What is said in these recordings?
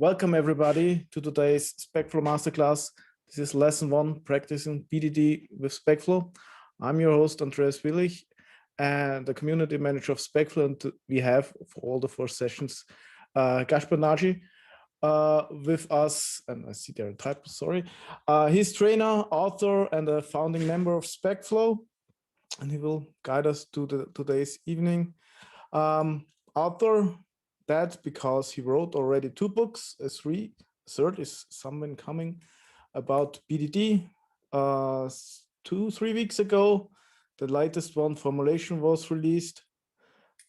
Welcome everybody to today's SpecFlow Masterclass. This is lesson 1, practicing Bdd with SpecFlow. I'm your host, Andreas Willich, and the community manager of SpecFlow. And we have, for all the 4 sessions, Gaspar Nagy with us, and I see there a typo, sorry. He's trainer, author, and a founding member of SpecFlow, and he will guide us to today's evening. Author, that's because he wrote already 2 books. A third is something coming about Bdd. 2-3 weeks ago, the latest one, Formulation, was released,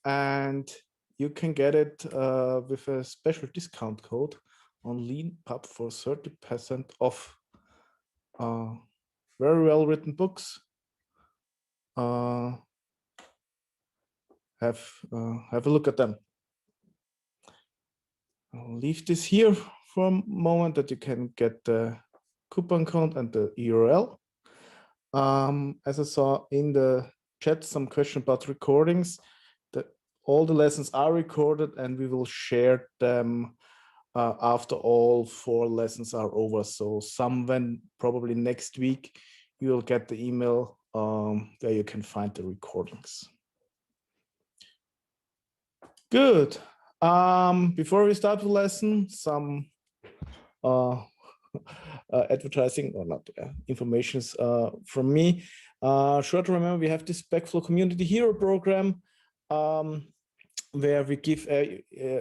and you can get it with a special discount code on LeanPub for 30% off. Very well written books. Have a look at them. I'll leave this here for a moment that you can get the coupon code and the URL. As I saw in the chat, some question about recordings. All the lessons are recorded, and we will share them after all 4 lessons are over. So when probably next week, you will get the email where you can find the recordings. Good. Before we start the lesson, some advertising or not informations from me. Sure to remember, we have this SpecFlow Community Hero program where we give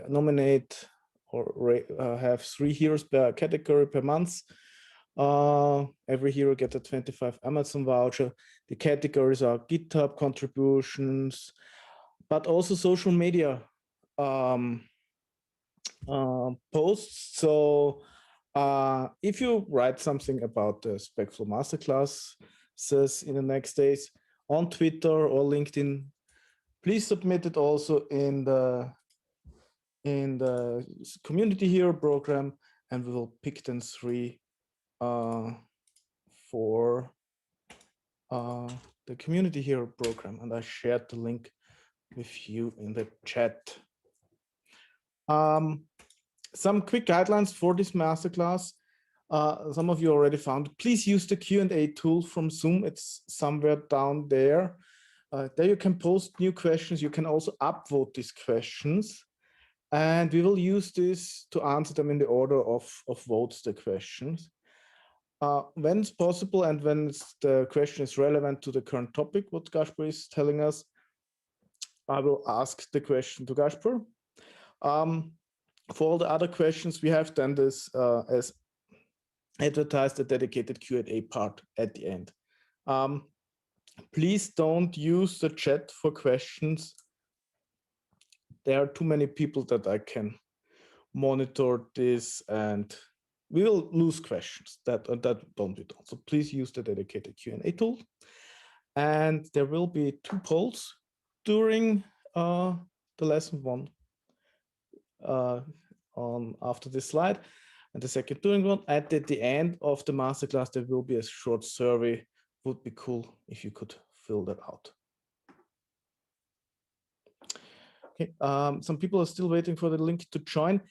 nominate or have 3 heroes per category per month. Every hero gets a 25 Amazon voucher. The categories are GitHub contributions, but also social media posts. So if you write something about the SpecFlow Masterclasses in the next days on Twitter or LinkedIn, please submit it also in the Community Hero program, and we will pick then 3 for the Community Hero program. And I shared the link with you in the chat. Some quick guidelines for this masterclass. Some of you already found. Please use the Q&A tool from Zoom. It's somewhere down there. There you can post new questions. You can also upvote these questions. And we will use this to answer them in the order of votes, the questions. When it's possible and when the question is relevant to the current topic, what Gaspar is telling us, I will ask the question to Gaspar. For all the other questions, we have done this as advertised, a dedicated Q&A part at the end. Please don't use the chat for questions. There are too many people that I can monitor this, and we will lose questions. That don't be done. So please use the dedicated Q&A tool. And there will be 2 polls during the lesson 1 after this slide, and the second during one. At the end of the masterclass, there will be a short survey. Would be cool if you could fill that out. Okay, some people are still waiting for the link to join.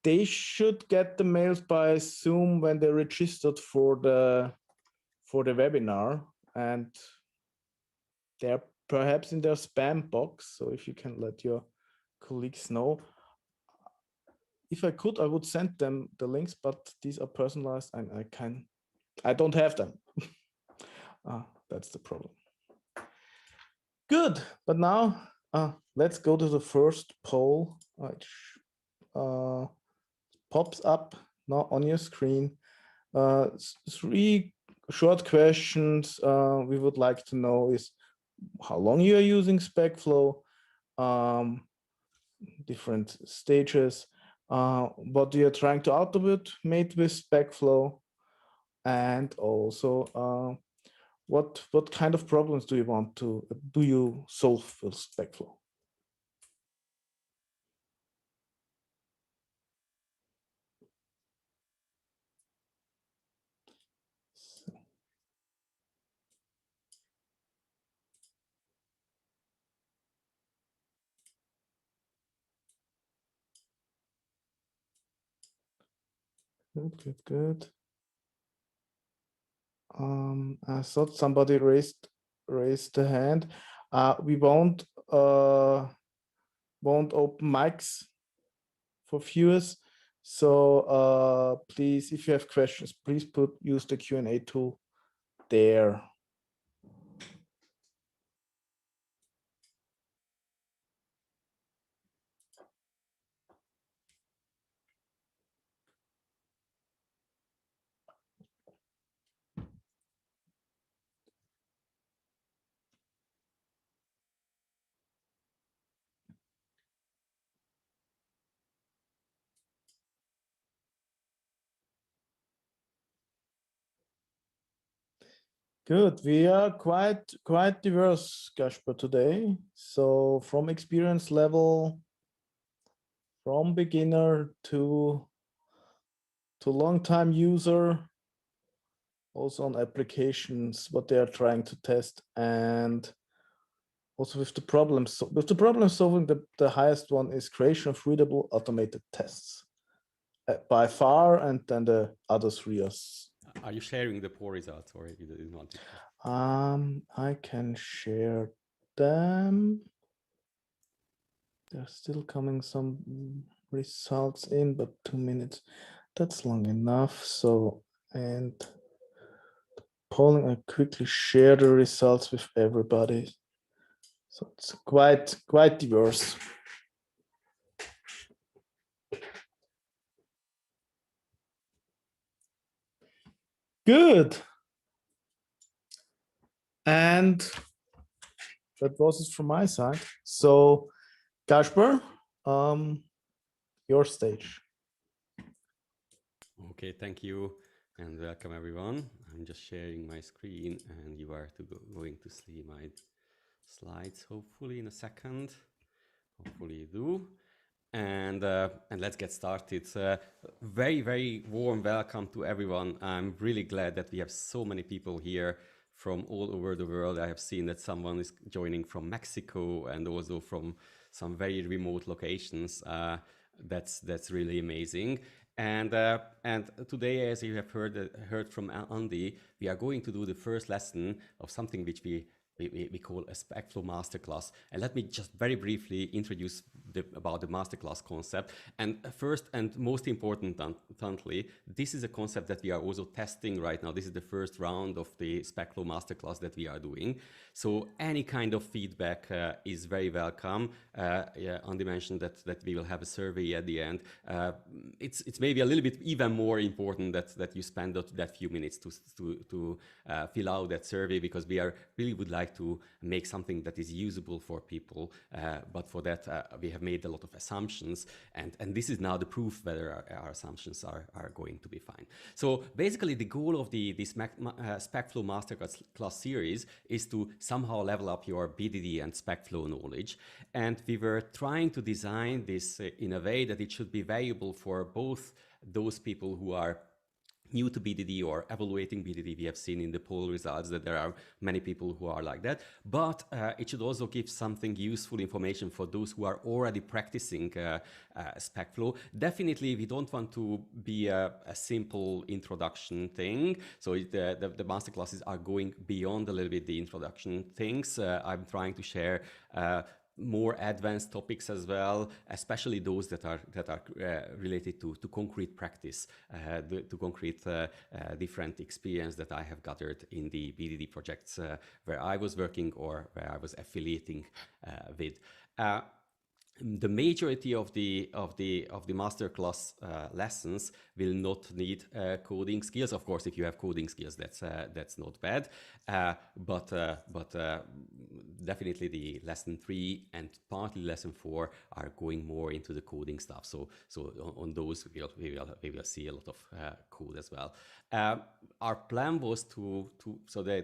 They should get the mails by Zoom when they registered for the webinar, and they're perhaps in their spam box. So if you can let your colleagues know. If I could, I would send them the links, but these are personalized and I don't have them. That's the problem. Good, but now let's go to the first poll, which pops up now on your screen. 3 short questions we would like to know is how long you are using SpecFlow, different stages, what you are trying to automate with SpecFlow, and also what kind of problems do you solve with SpecFlow? Good, good, good. I thought somebody raised the hand. We won't open mics for viewers. So please, if you have questions, please use the Q&A tool there. Good. We are quite diverse, Gasper, today. So from experience level, from beginner to long-time user, also on applications, what they are trying to test, and also with the problems. So with the problem solving, the highest one is creation of readable automated tests by far, and then the other three Are you sharing the poll results, or you didn't want to? I can share them. There's still coming some results in, but 2 minutes, that's long enough. So, and polling, I quickly share the results with everybody. So it's quite diverse. Good. And that was it from my side. So, Kasper, your stage. Okay, thank you, and welcome everyone. I'm just sharing my screen, and you are going to see my slides hopefully in a second. Hopefully you do. And let's get started. Very warm welcome to everyone. I'm really glad that we have so many people here from all over the world. I have seen that someone is joining from Mexico and also from some very remote locations. That's really amazing. And today, as you have heard from Andy, we are going to do the first lesson of something which we call a SpecFlow masterclass. And let me just very briefly introduce about the masterclass concept. And first and most importantly, this is a concept that we are also testing right now. This is the first round of the SpecFlow masterclass that we are doing. So any kind of feedback is very welcome. Andy mentioned that we will have a survey at the end. It's maybe a little bit even more important that you spend that few minutes to fill out that survey, because we really would like to make something that is usable for people. But for that, we have made a lot of assumptions, and this is now the proof whether our assumptions are going to be fine. So basically, the goal of the SpecFlow Masterclass series is to somehow level up your Bdd and SpecFlow knowledge. And we were trying to design this in a way that it should be valuable for both those people who are new to Bdd or evaluating Bdd. We have seen in the poll results that there are many people who are like that, but it should also give something useful information for those who are already practicing SpecFlow. Definitely, we don't want to be a simple introduction thing. So the masterclasses are going beyond a little bit the introduction things. I'm trying to share more advanced topics as well, especially those that are related to concrete practice, to concrete different experience that I have gathered in the Bdd projects where I was working or where I was affiliating with. The majority of the masterclass lessons will not need coding skills. Of course, if you have coding skills, that's not bad. But definitely the lesson 3 and partly lesson 4 are going more into the coding stuff. So on those we will see a lot of code as well. Our plan was to so the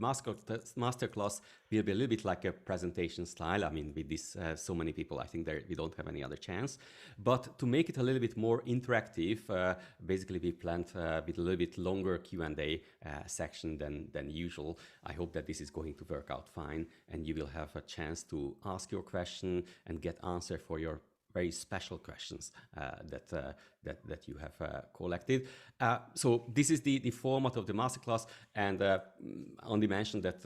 masterclass will be a little bit like a presentation style. I mean, with this so many people, I think we don't have any other chance. But to make it a little bit more interactive, basically we planned with a little bit longer Q&A section than usual. I hope that this is going to work out fine, and you will have a chance to ask your question and get answer for your very special questions that you have collected. So this is the format of the masterclass, and only mention that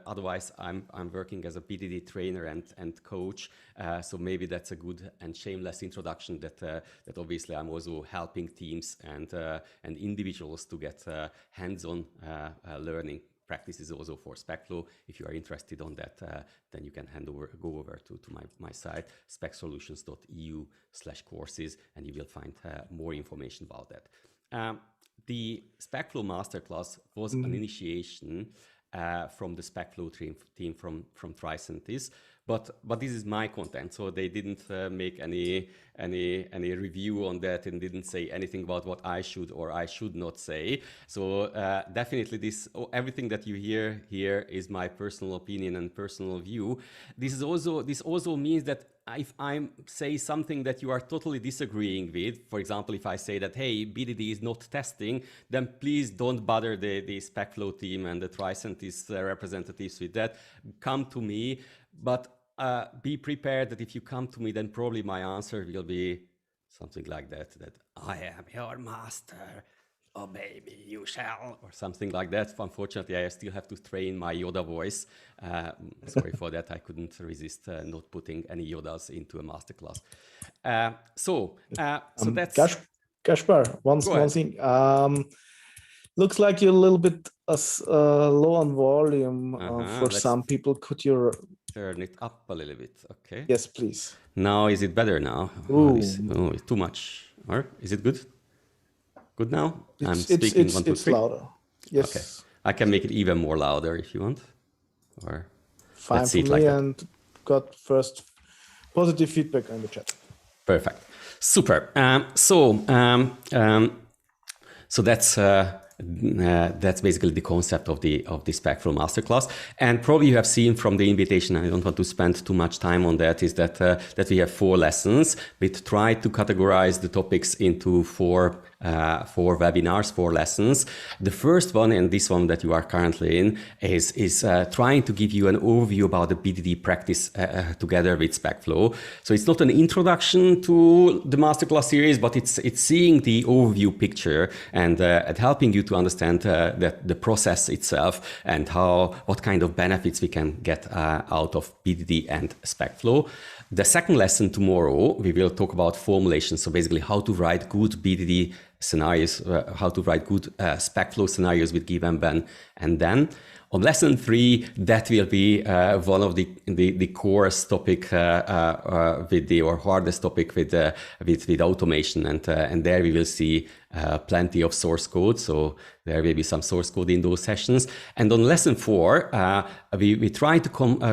otherwise I'm working as a Bdd trainer and coach. So maybe that's a good and shameless introduction that obviously I'm also helping teams and individuals to get hands-on learning practices also for SpecFlow. If you are interested on that, then you can go over to my site, specsolutions.eu/courses, and you will find more information about that. The SpecFlow Masterclass was an initiation from the SpecFlow team from Tricentis, but this is my content, so they didn't make any review on that and didn't say anything about what I should or I should not say. So definitely everything that you hear here is my personal opinion and personal view. This also means that if I say something that you are totally disagreeing with, for example, if I say that, hey, Bdd is not testing, then please don't bother the SpecFlow team and the Tricentis representatives with that. Come to me, but be prepared that if you come to me, then probably my answer will be something like that I am your master, obey me, you shall, or something like that. Unfortunately, I still have to train my Yoda voice. Sorry for that. I couldn't resist not putting any Yodas into a masterclass. So that's... Kaspar, one thing. Looks like you're a little bit low on volume for some people. Could you turn it up a little bit? Okay. Yes, please. Now, is it better now? It's too much. Or is it good? Good now? I'm speaking 1, 2, 3. It's louder. Yes. Okay. I can make it even more louder if you want. Or fine let's see for it like me, that. and got first positive feedback in the chat. Perfect. Super. So that's basically the concept of the SpecFlow Masterclass. And probably you have seen from the invitation, I don't want to spend too much time on that, is that we have 4 lessons. We try to categorize the topics into 4 webinars, 4 lessons. The first one, and this one that you are currently in, is trying to give you an overview about the Bdd practice together with SpecFlow. So it's not an introduction to the masterclass series, but it's seeing the overview picture and helping you to understand that the process itself and what kind of benefits we can get out of Bdd and SpecFlow. The second lesson tomorrow, we will talk about formulation. So basically how to write good Bdd scenarios, how to write good SpecFlow scenarios with give and then. On lesson 3, that will be one of the course topic or hardest topic with automation, and there we will see plenty of source code. So there will be some source code in those sessions. And on lesson 4, we try to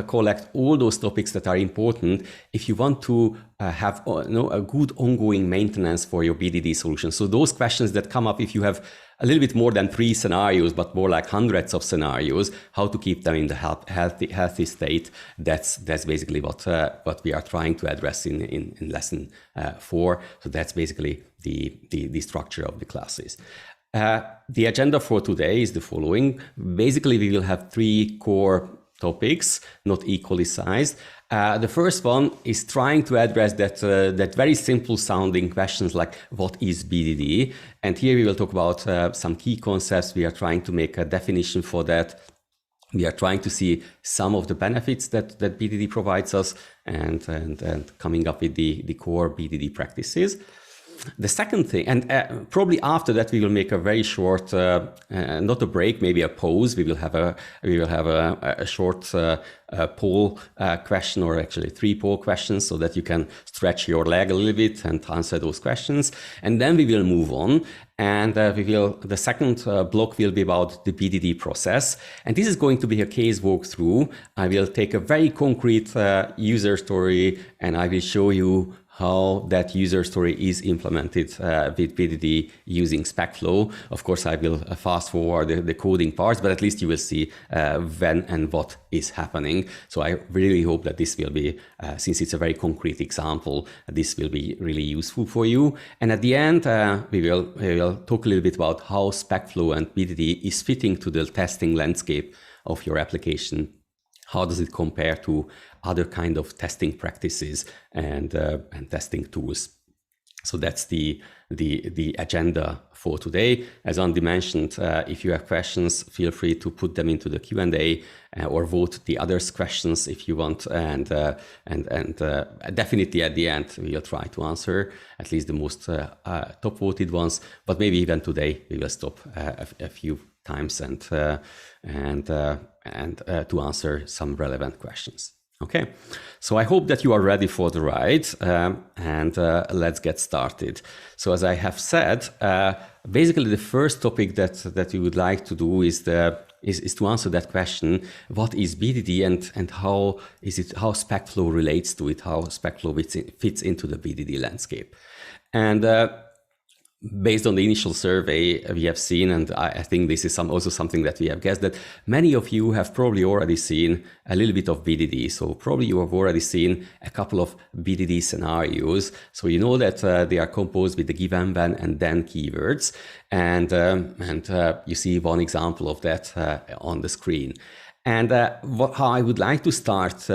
collect all those topics that are important if you want to have a good ongoing maintenance for your Bdd solution. So those questions that come up if you have a little bit more than 3 scenarios, but more like hundreds of scenarios, how to keep them in the healthy state. That's basically what we are trying to address in lesson 4. So that's basically the structure of the classes. The agenda for today is the following. Basically, we will have 3 core topics, not equally sized. The first one is trying to address that very simple sounding questions like what is Bdd? And here we will talk about some key concepts. We are trying to make a definition for that. We are trying to see some of the benefits that Bdd provides us and coming up with the core Bdd practices. The second thing, and probably after that, we will make a very short, not a break, maybe a pause. We will have a short poll question, or actually 3 poll questions, so that you can stretch your leg a little bit and answer those questions. And then we will move on. And the second block will be about the Bdd process. And this is going to be a case walkthrough. I will take a very concrete user story, and I will show you how that user story is implemented with Bdd using SpecFlow. Of course, I will fast forward the coding parts, but at least you will see when and what is happening. So I really hope that this will be, since it's a very concrete example, this will be really useful for you. And at the end, we will talk a little bit about how SpecFlow and Bdd is fitting to the testing landscape of your application How does it compare to other kind of testing practices and testing tools? So that's the agenda for today. As Andy mentioned, if you have questions, feel free to put them into the Q&A or vote the others' questions if you want. And definitely at the end, we'll try to answer at least the most top voted ones. But maybe even today, we will stop a few times and to answer some relevant questions. Okay, so I hope that you are ready for the ride, and let's get started. So as I have said, basically the first topic that we would like to do is to answer that question: what is BDD and how SpecFlow relates to it, how SpecFlow fits into the BDD landscape. And based on the initial survey we have seen, and I think this is also something that we have guessed, that many of you have probably already seen a little bit of BDD. So probably you have already seen a couple of BDD scenarios. So you know that they are composed with the given, when, and then keywords. And you see one example of that on the screen. And how I would like to start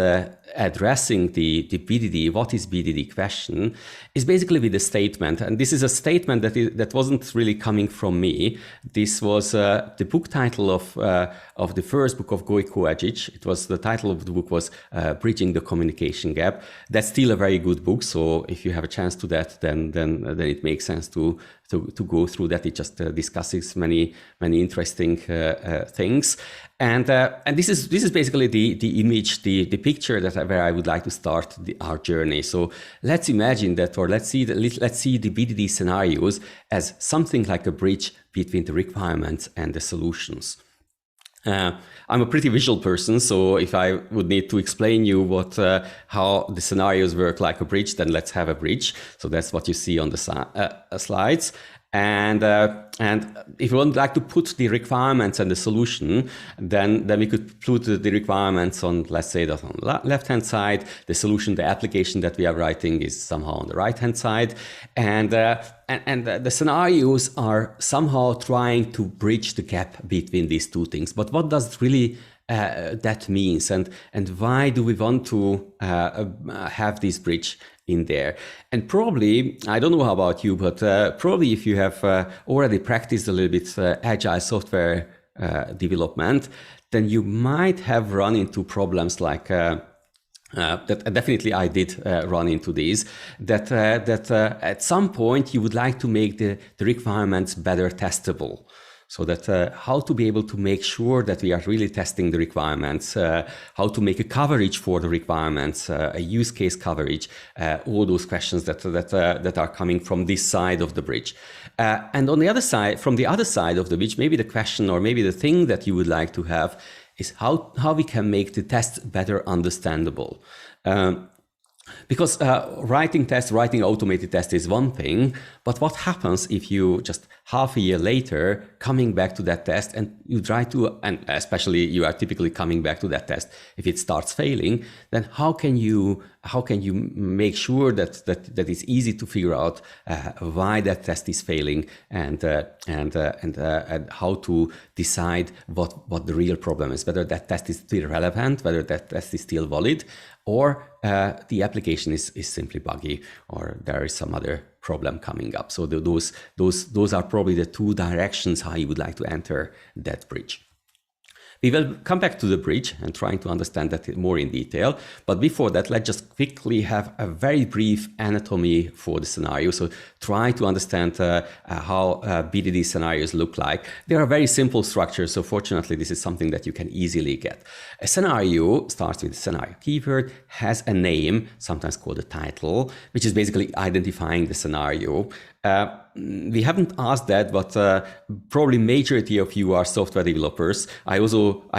addressing the BDD, what is BDD question, is basically with a statement. And this is a statement that wasn't really coming from me. This was the book title of the first book of Gojko Ajic. It was, the title of the book was Bridging the Communication Gap. That's still a very good book. So if you have a chance to that, then it makes sense to go through that. It just discusses many interesting things. And this is basically the image, the picture where I would like to start our journey. So let's imagine that, or let's see the BDD scenarios as something like a bridge between the requirements and the solutions. I'm a pretty visual person, so if I would need to explain you how the scenarios work like a bridge, then let's have a bridge. So that's what you see on the slides. And if you would like to put the requirements and the solution, then we could put the requirements on, let's say, that on the left-hand side. The solution, the application that we are writing, is somehow on the right-hand side. And the scenarios are somehow trying to bridge the gap between these two things. But what does really that means, and why do we want to have this bridge in there? And probably, I don't know how about you, but probably if you have already practiced a little bit agile software development, then you might have run into problems like that. Definitely I did run into these, that at some point you would like to make the requirements better testable. So that how to be able to make sure that we are really testing the requirements, how to make a coverage for the requirements, a use case coverage, all those questions that are coming from this side of the bridge. And on the other side, from the other side of the bridge, maybe the question or maybe the thing that you would like to have is how we can make the test better understandable. Because writing automated tests is one thing, but what happens if you just half a year later coming back to that test and you try to, and especially you are typically coming back to that test, if it starts failing, then how can you make sure that it's easy to figure out why that test is failing and how to decide what the real problem is, whether that test is still relevant, whether that test is still valid, or the application is simply buggy, or there is some other problem coming up. So those are probably the two directions how you would like to enter that bridge. We will come back to the bridge and trying to understand that more in detail. But before that, let's just quickly have a very brief anatomy for the scenario. So try to understand how BDD scenarios look like. They are very simple structures. So fortunately, this is something that you can easily get. A scenario starts with a scenario keyword, has a name, sometimes called a title, which is basically identifying the scenario. We haven't asked that, but probably majority of you are software developers. I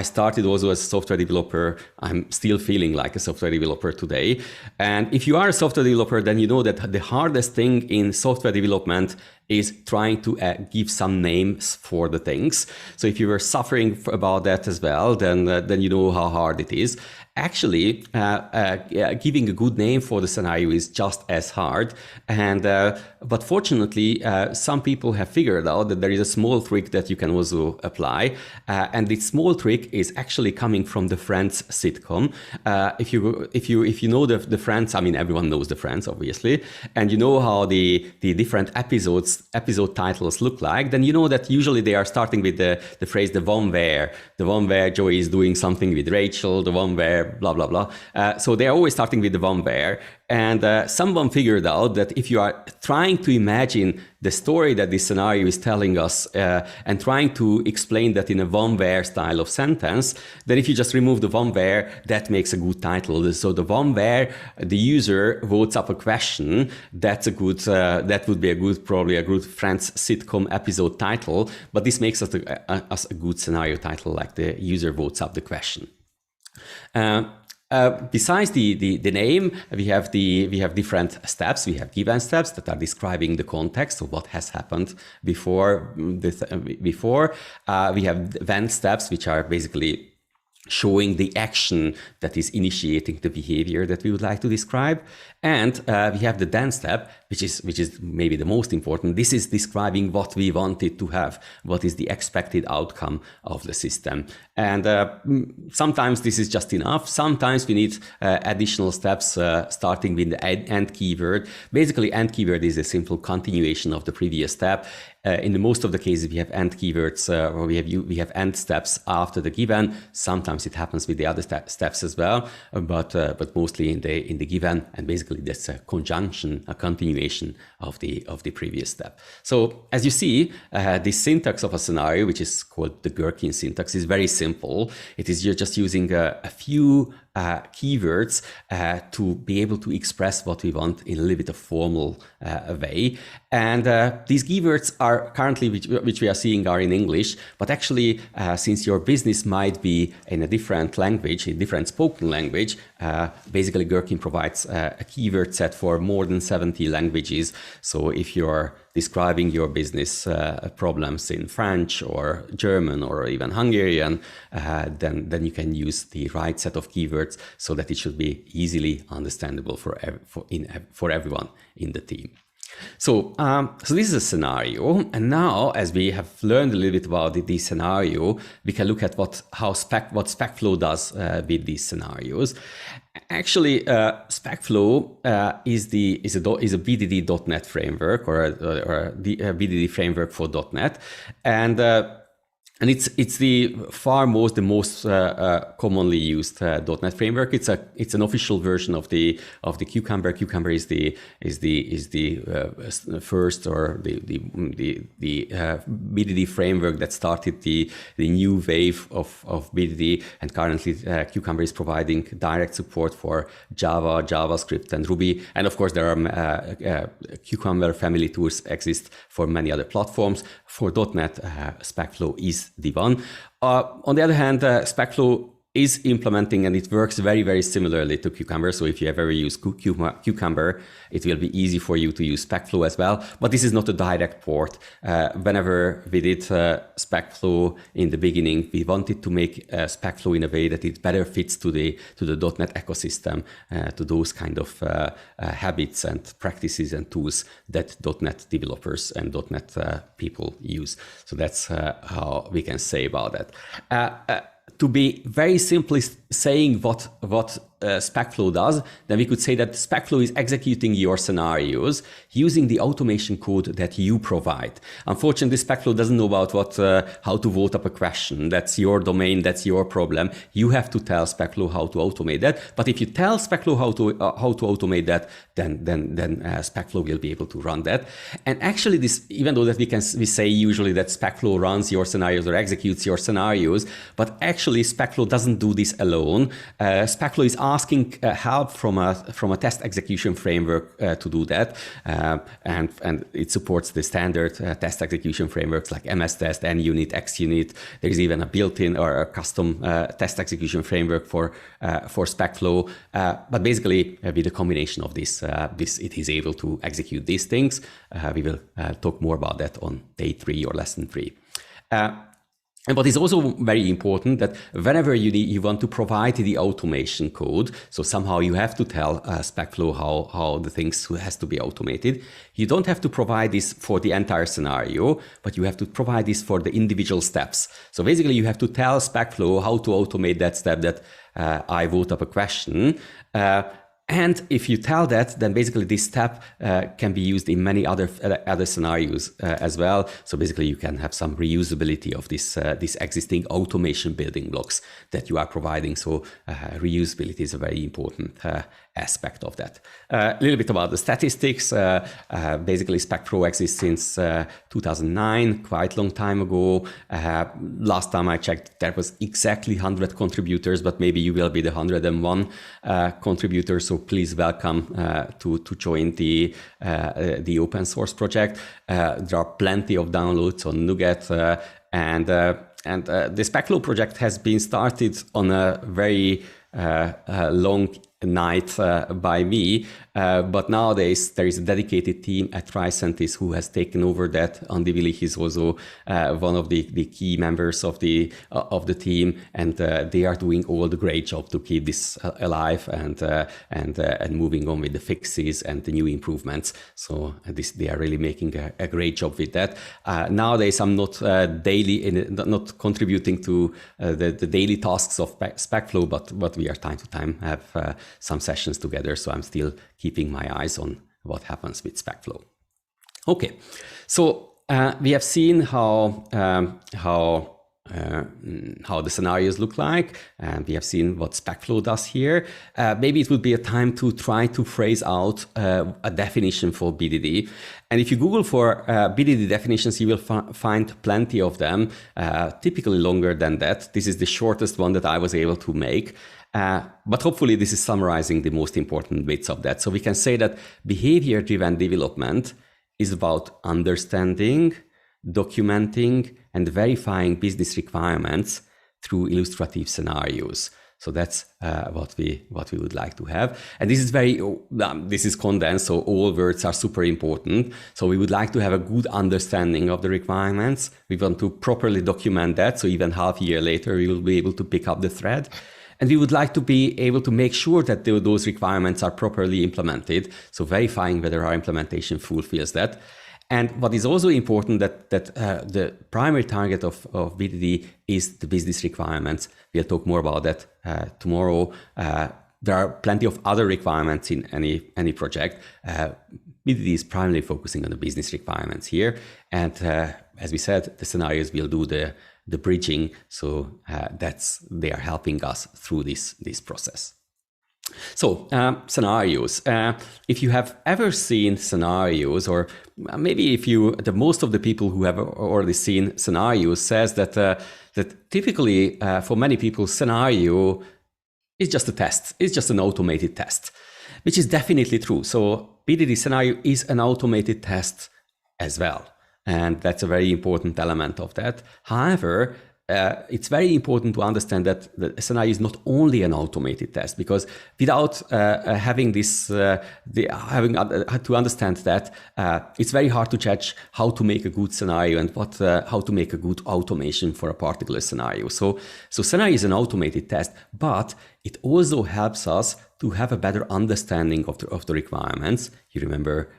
started also as a software developer. I'm still feeling like a software developer today. And if you are a software developer, then you know that the hardest thing in software development is trying to give some names for the things. So if you were suffering about that as well, then you know how hard it is. actually giving a good name for the scenario is just as hard. And but fortunately, some people have figured out that there is a small trick that you can also apply. And this small trick is actually coming from the Friends sitcom. If you know the Friends, I mean, everyone knows the Friends, obviously, and you know how the different episode titles look like, then you know that usually they are starting with the phrase the one where Joey is doing something with Rachel, the one where blah blah blah. So they are always starting with the one where. And someone figured out that if you are trying to imagine the story that this scenario is telling us and trying to explain that in a one where style of sentence, then if you just remove the one where, that makes a good title. So the one where the user votes up a question, that's a good, that would be probably a good Friends sitcom episode title, but this makes us a good scenario title, like the user votes up the question. Besides the name, we have different steps. We have given steps that are describing the context of what has happened before. We have when steps, which are basically showing the action that is initiating the behavior that we would like to describe. And we have the then step, which is maybe the most important. This is describing what we wanted to have, what is the expected outcome of the system. And sometimes this is just enough. Sometimes we need additional steps, starting with the end keyword. Basically, end keyword is a simple continuation of the previous step. In the most of the cases, we have end keywords, or we have end steps after the given. Sometimes it happens with the other steps as well, but mostly in the given, and basically that's a conjunction, a continuation of the previous step. So as you see, the syntax of a scenario, which is called the Gherkin syntax, is very simple. It is you're just using a few keywords to be able to express what we want in a little bit of formal way. And these keywords are currently, which we are seeing, are in English, but actually, since your business might be in a different language, in different spoken language, basically Gherkin provides a keyword set for more than 70 languages. So if you're describing your business problems in French or German or even Hungarian, then you can use the right set of keywords so that it should be easily understandable for everyone in the team. So this is a scenario, and now as we have learned a little bit about the scenario, we can look at what SpecFlow does with these scenarios. Actually, SpecFlow is a Bdd.NET framework, or a Bdd framework for .NET, and it's the most commonly used .NET framework. It's an official version of the Cucumber. Cucumber is the first, or the Bdd framework that started the new wave of Bdd, and currently Cucumber is providing direct support for Java, JavaScript, and Ruby. And of course, there are Cucumber family tools exist for many other platforms. For .NET, SpecFlow is the one. On the other hand, SpecFlow is implementing, and it works very, very similarly to Cucumber. So if you have ever used Cucumber, it will be easy for you to use SpecFlow as well. But this is not a direct port. Whenever we did SpecFlow in the beginning, we wanted to make SpecFlow in a way that it better fits to the .NET ecosystem, to those kind of habits and practices and tools that .NET developers and .NET people use. So that's how we can say about that. To be very simply saying what SpecFlow does, then we could say that SpecFlow is executing your scenarios using the automation code that you provide. Unfortunately, SpecFlow doesn't know about how to vote up a question. That's your domain, that's your problem. You have to tell SpecFlow how to automate that. But if you tell SpecFlow how to automate that, then SpecFlow will be able to run that. And actually, this, even though that we say usually that SpecFlow runs your scenarios or executes your scenarios, but actually SpecFlow doesn't do this alone. SpecFlow is asking help from a test execution framework to do that, and it supports the standard test execution frameworks like MSTest, NUnit, XUnit. There is even a built-in or a custom test execution framework for SpecFlow. But basically, with a combination of this, it is able to execute these things. We will talk more about that on day 3 or lesson 3. And what is also very important that whenever you want to provide the automation code, so somehow you have to tell SpecFlow how the things has to be automated. You don't have to provide this for the entire scenario, but you have to provide this for the individual steps. So basically you have to tell SpecFlow how to automate that step that I vote up a question. And if you tell that, then basically this step can be used in many other scenarios as well. So basically you can have some reusability of this existing automation building blocks that you are providing. So reusability is a very important aspect of that. A little bit about the statistics. Basically SpecFlow exists since 2009, quite long time ago. Last time I checked, there was exactly 100 contributors, but maybe you will be the 101 contributors. So please welcome to join the open source project. There are plenty of downloads on NuGet, and the SpecFlow project has been started on a very long night by me, but nowadays there is a dedicated team at Tricentis who has taken over that. Andy Willich is also one of the key members of the team, and they are doing all the great job to keep this alive and moving on with the fixes and the new improvements. So they are really making a great job with that. Nowadays I'm not not contributing to the daily tasks of SpecFlow, but we are time to time have some sessions together, so I'm still keeping my eyes on what happens with SpecFlow. Okay, so we have seen how the scenarios look like, and we have seen what SpecFlow does here. Maybe it would be a time to try to phrase out a definition for Bdd. And if you Google for Bdd definitions, you will find plenty of them, typically longer than that. This is the shortest one that I was able to make. But hopefully this is summarizing the most important bits of that. So we can say that behavior-driven development is about understanding, documenting, and verifying business requirements through illustrative scenarios. So that's what we would like to have. And this is this is condensed, so all words are super important. So we would like to have a good understanding of the requirements. We want to properly document that, so even half a year later, we will be able to pick up the thread. And we would like to be able to make sure that those requirements are properly implemented, so verifying whether our implementation fulfills that. And what is also important that the primary target of Bdd is the business requirements. We'll talk more about that tomorrow. There are plenty of other requirements in any project. Bdd is primarily focusing on the business requirements here. And as we said, the scenarios will do the bridging, so they are helping us through this process. So scenarios. If you have ever seen scenarios, or maybe most of the people who have already seen scenarios says that typically for many people scenario is just a test. It's just an automated test, which is definitely true. So Bdd scenario is an automated test as well. And that's a very important element of that. However, it's very important to understand that the scenario is not only an automated test, because without having to understand that, it's very hard to judge how to make a good scenario and how to make a good automation for a particular scenario. So scenario is an automated test, but it also helps us to have a better understanding of the requirements. You remember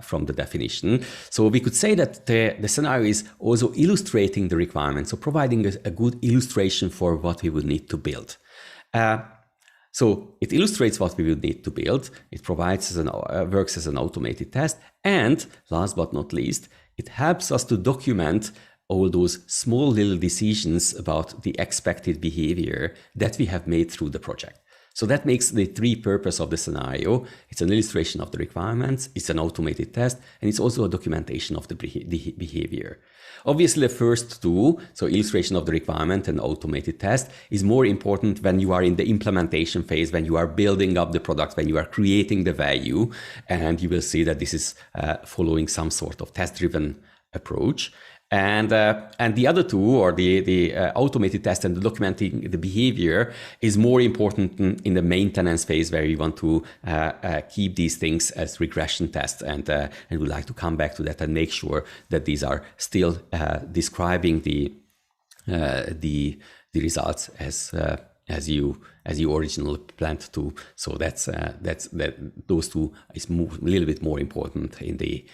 from the definition. So we could say that the scenario is also illustrating the requirements, so providing a good illustration for what we would need to build. So it illustrates what we would need to build. It provides works as an automated test. And last but not least, it helps us to document all those small little decisions about the expected behavior that we have made through the project. So that makes the three purpose of the scenario. It's an illustration of the requirements, it's an automated test, and it's also a documentation of the behavior. Obviously, the first two, so illustration of the requirement and automated test, is more important when you are in the implementation phase, when you are building up the product, when you are creating the value, and you will see that this is following some sort of test-driven approach. And the other two, or the automated test and the documenting the behavior, is more important in the maintenance phase, where we want to keep these things as regression tests, and we'd like to come back to that and make sure that these are still describing the the results as you originally planned to. So that's those two is a little bit more important in the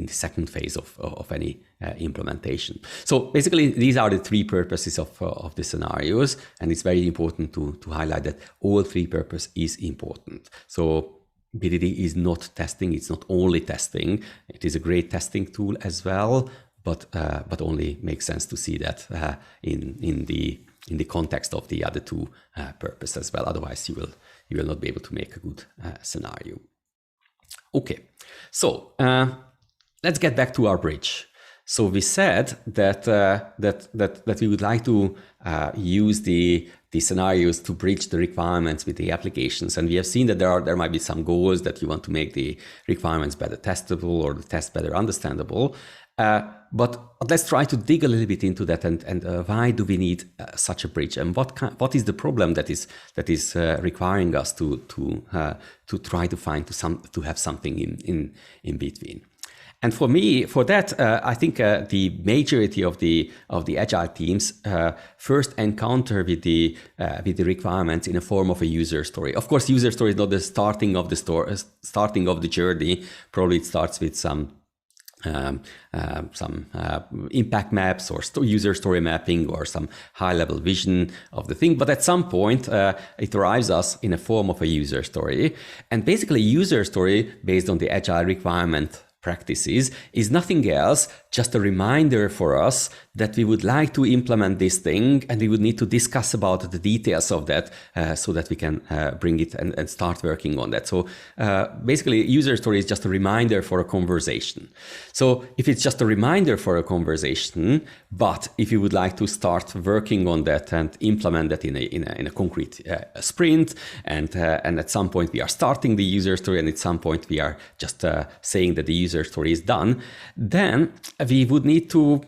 second phase of any implementation. So basically, these are the three purposes of the scenarios, and it's very important to highlight that all three purposes is important. So Bdd is not testing; it's not only testing. It is a great testing tool as well, but only makes sense to see that in the context of the other two purposes as well. Otherwise, you will not be able to make a good scenario. Okay, so let's get back to our bridge. So we said that we would like to use the scenarios to bridge the requirements with the applications, and we have seen that there might be some goals that you want to make the requirements better testable or the test better understandable. But let's try to dig a little bit into that, and why do we need such a bridge, and what is the problem that is requiring us to try to find to have something in between. And for that, I think the majority of the agile teams first encounter with the requirements in a form of a user story. Of course, user story is not the starting of the journey. Probably it starts with some impact maps or user story mapping or some high-level vision of the thing. But at some point, it arrives us in a form of a user story. And basically, user story based on the agile requirement practices is nothing else, just a reminder for us that we would like to implement this thing, and we would need to discuss about the details of that so that we can bring it and start working on that. So basically, user story is just a reminder for a conversation. So if it's just a reminder for a conversation, but if you would like to start working on that and implement that in a concrete sprint, and at some point we are starting the user story, and at some point we are just saying that the user story is done, then we would need to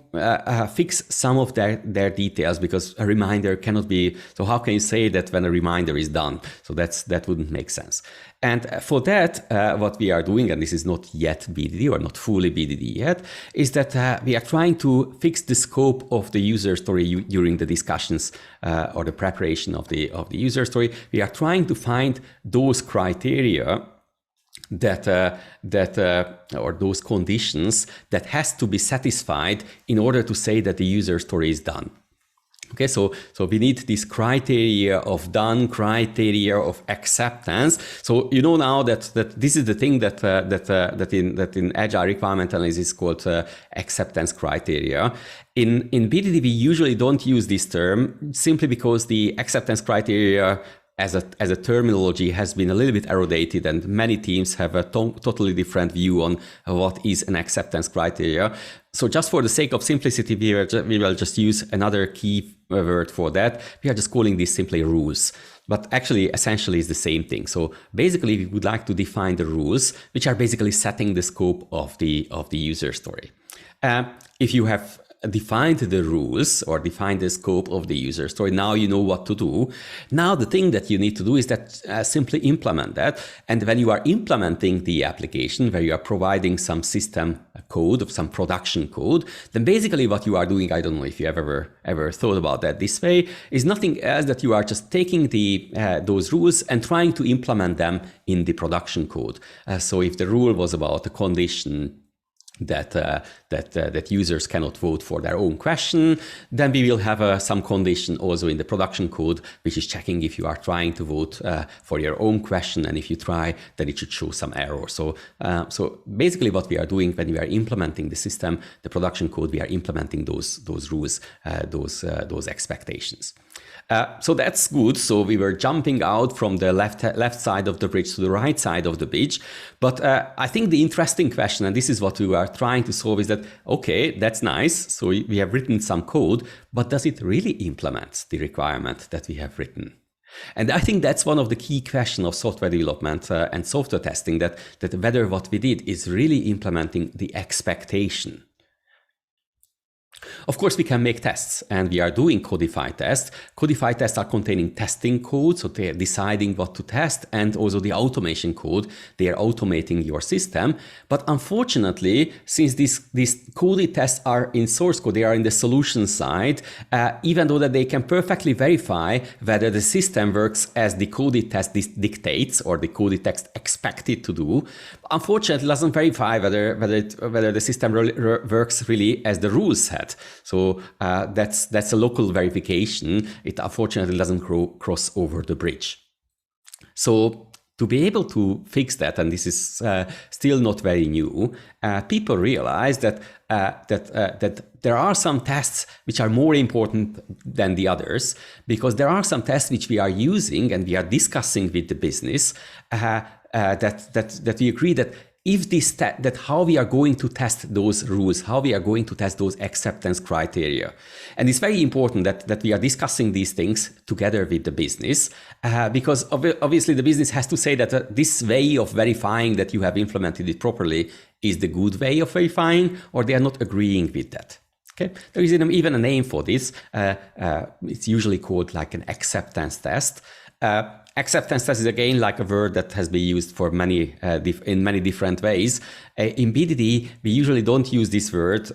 fix some of their details, because a reminder cannot be. So how can you say that when a reminder is done? So that wouldn't make sense. And for that, what we are doing, and this is not yet Bdd or not fully Bdd yet, is that we are trying to fix the scope of the user story during the discussions or the preparation of the user story. We are trying to find those criteria or those conditions that has to be satisfied in order to say that the user story is done. Okay, so we need this criteria of done, criteria of acceptance. So you know now that this is the thing that in agile requirement analysis is called acceptance criteria. In Bdd, we usually don't use this term simply because the acceptance criteria as a terminology has been a little bit eroded, and many teams have a totally different view on what is an acceptance criteria. So just for the sake of simplicity, we will just use another key word for that. We are just calling this simply rules. But actually, essentially, it's the same thing. So basically, we would like to define the rules, which are basically setting the scope of the user story. If you have defined the rules or defined the scope of the user story, now you know what to do. Now the thing that you need to do is that simply implement that. And when you are implementing the application, where you are providing some system code of some production code, then basically what you are doing, I don't know if you ever thought about that this way, is nothing else that you are just taking those rules and trying to implement them in the production code. So if the rule was about a condition that users cannot vote for their own question, then we will have some condition also in the production code, which is checking if you are trying to vote for your own question, and if you try, then it should show some error. So basically what we are doing when we are implementing the system, the production code, we are implementing those rules, those expectations. So that's good. So we were jumping out from the left side of the bridge to the right side of the bridge. But I think the interesting question, and this is what we are trying to solve, is that, okay, that's nice. So we have written some code, but does it really implement the requirement that we have written? And I think that's one of the key questions of software development and software testing, that whether what we did is really implementing the expectation. Of course, we can make tests, and we are doing codified tests. Codified tests are containing testing code, so they're deciding what to test, and also the automation code. They are automating your system. But unfortunately, since these coded tests are in source code, they are in the solution side, even though that they can perfectly verify whether the system works as the coded test dictates or the coded text expected to do. Unfortunately, it doesn't verify whether the system works really as the rules said. So that's a local verification. It unfortunately doesn't cross over the bridge. So to be able to fix that, and this is still not very new, people realize that there are some tests which are more important than the others, because there are some tests which we are using and we are discussing with the business that we agree that if that how we are going to test those rules, how we are going to test those acceptance criteria. And it's very important that we are discussing these things together with the business, because obviously the business has to say that this way of verifying that you have implemented it properly is the good way of verifying, or they are not agreeing with that. Okay, there is even a name for this. It's usually called like an acceptance test. Acceptance test is again like a word that has been used for in many different ways. In Bdd, we usually don't use this word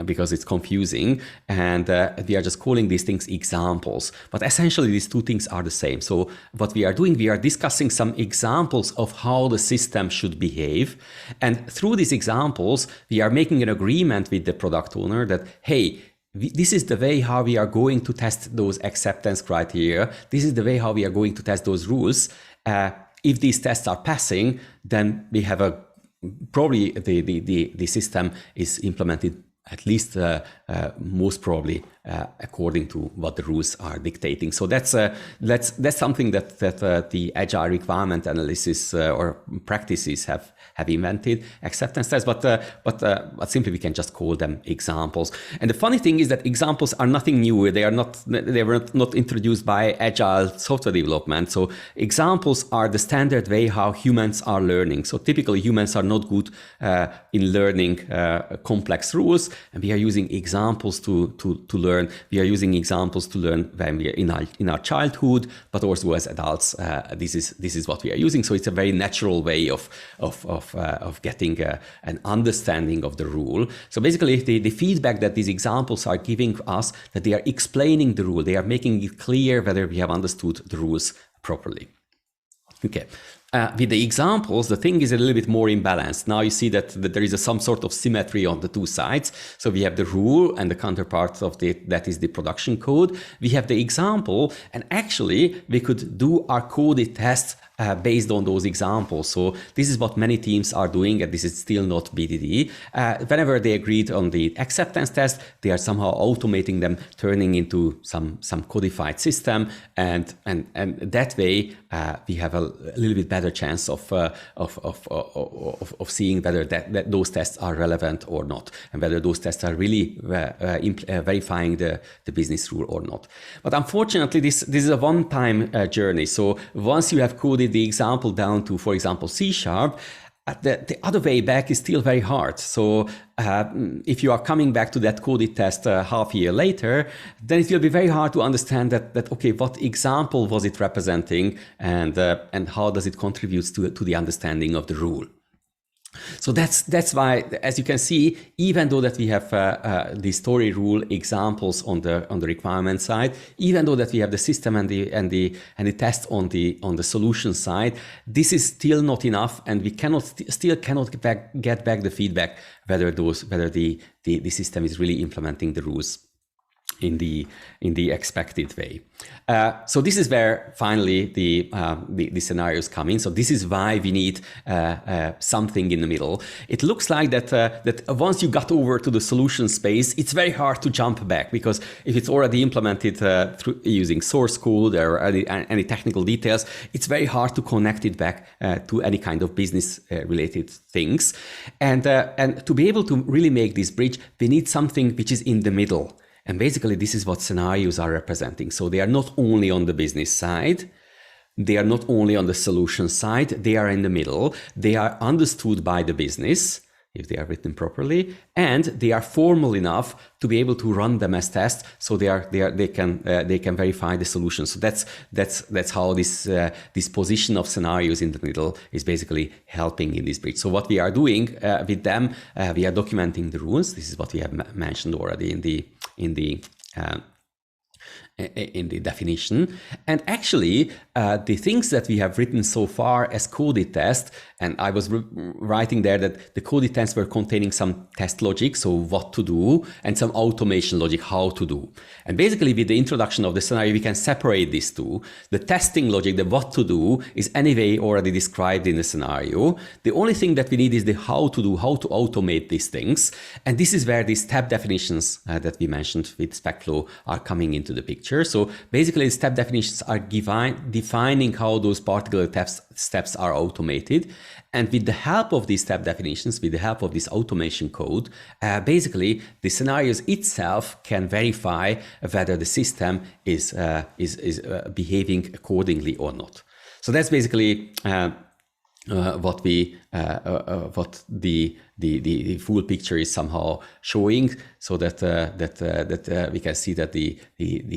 because it's confusing, and we are just calling these things examples. But essentially, these two things are the same. So what we are doing, we are discussing some examples of how the system should behave. And through these examples, we are making an agreement with the product owner that, hey, this is the way how we are going to test those acceptance criteria. This is the way how we are going to test those rules. If these tests are passing, then we have probably the system is implemented at least most probably according to what the rules are dictating. So that's something that the agile requirement analysis or practices have invented, acceptance tests, but simply we can just call them examples. And the funny thing is that examples are nothing new. They were not introduced by agile software development. So examples are the standard way how humans are learning. So typically humans are not good in learning complex rules, and we are using examples to learn. We are using examples to learn when we are in our childhood, but also as adults. This is what we are using. So it's a very natural way of getting an understanding of the rule. So basically, the feedback that these examples are giving us, that they are explaining the rule, they are making it clear whether we have understood the rules properly. Okay. With the examples, the thing is a little bit more imbalanced. Now you see that there is some sort of symmetry on the two sides. So we have the rule and the counterpart of that is the production code. We have the example, and actually we could do our coded tests based on those examples. So this is what many teams are doing, and this is still not Bdd. Whenever they agreed on the acceptance test, they are somehow automating them, turning into some codified system, and that way we have a little bit better chance of seeing whether that those tests are relevant or not, and whether those tests are really verifying the business rule or not. But unfortunately, this is a one-time journey. So once you have coded the example down to, for example, C#, the other way back is still very hard. So if you are coming back to that coded test half a year later, then it will be very hard to understand that okay, what example was it representing, and how does it contribute to the understanding of the rule. So that's why, as you can see, even though that we have the story rule examples on the requirement side, even though that we have the system and the test on the solution side, this is still not enough, and we still cannot get back the feedback whether the system is really implementing the rules in the expected way. So this is where finally the scenarios come in. So this is why we need something in the middle. It looks like that once you got over to the solution space, it's very hard to jump back, because if it's already implemented through using source code or any technical details, it's very hard to connect it back to any kind of business related things. And to be able to really make this bridge, we need something which is in the middle. And basically, this is what scenarios are representing. So they are not only on the business side, they are not only on the solution side, they are in the middle. They are understood by the business. if they are written properly, and they are formal enough to be able to run them as tests, so they can verify the solution. So that's how this position of scenarios in the middle is basically helping in this bridge. So what we are doing with them, we are documenting the rules. This is what we have mentioned already in the definition. And actually, the things that we have written so far as coded test, and I was writing there that the coded tests were containing some test logic, so what to do, and some automation logic, how to do. And basically, with the introduction of the scenario, we can separate these two. The testing logic, the what to do, is anyway already described in the scenario. The only thing that we need is the how to do, how to automate these things. And this is where these step definitions that we mentioned with SpecFlow are coming into the picture. So basically, the step definitions are defining how those particular steps are automated. And with the help of these step definitions, with the help of this automation code, basically the scenarios itself can verify whether the system is behaving accordingly or not. So that's basically what the full picture is somehow showing, so that we can see that the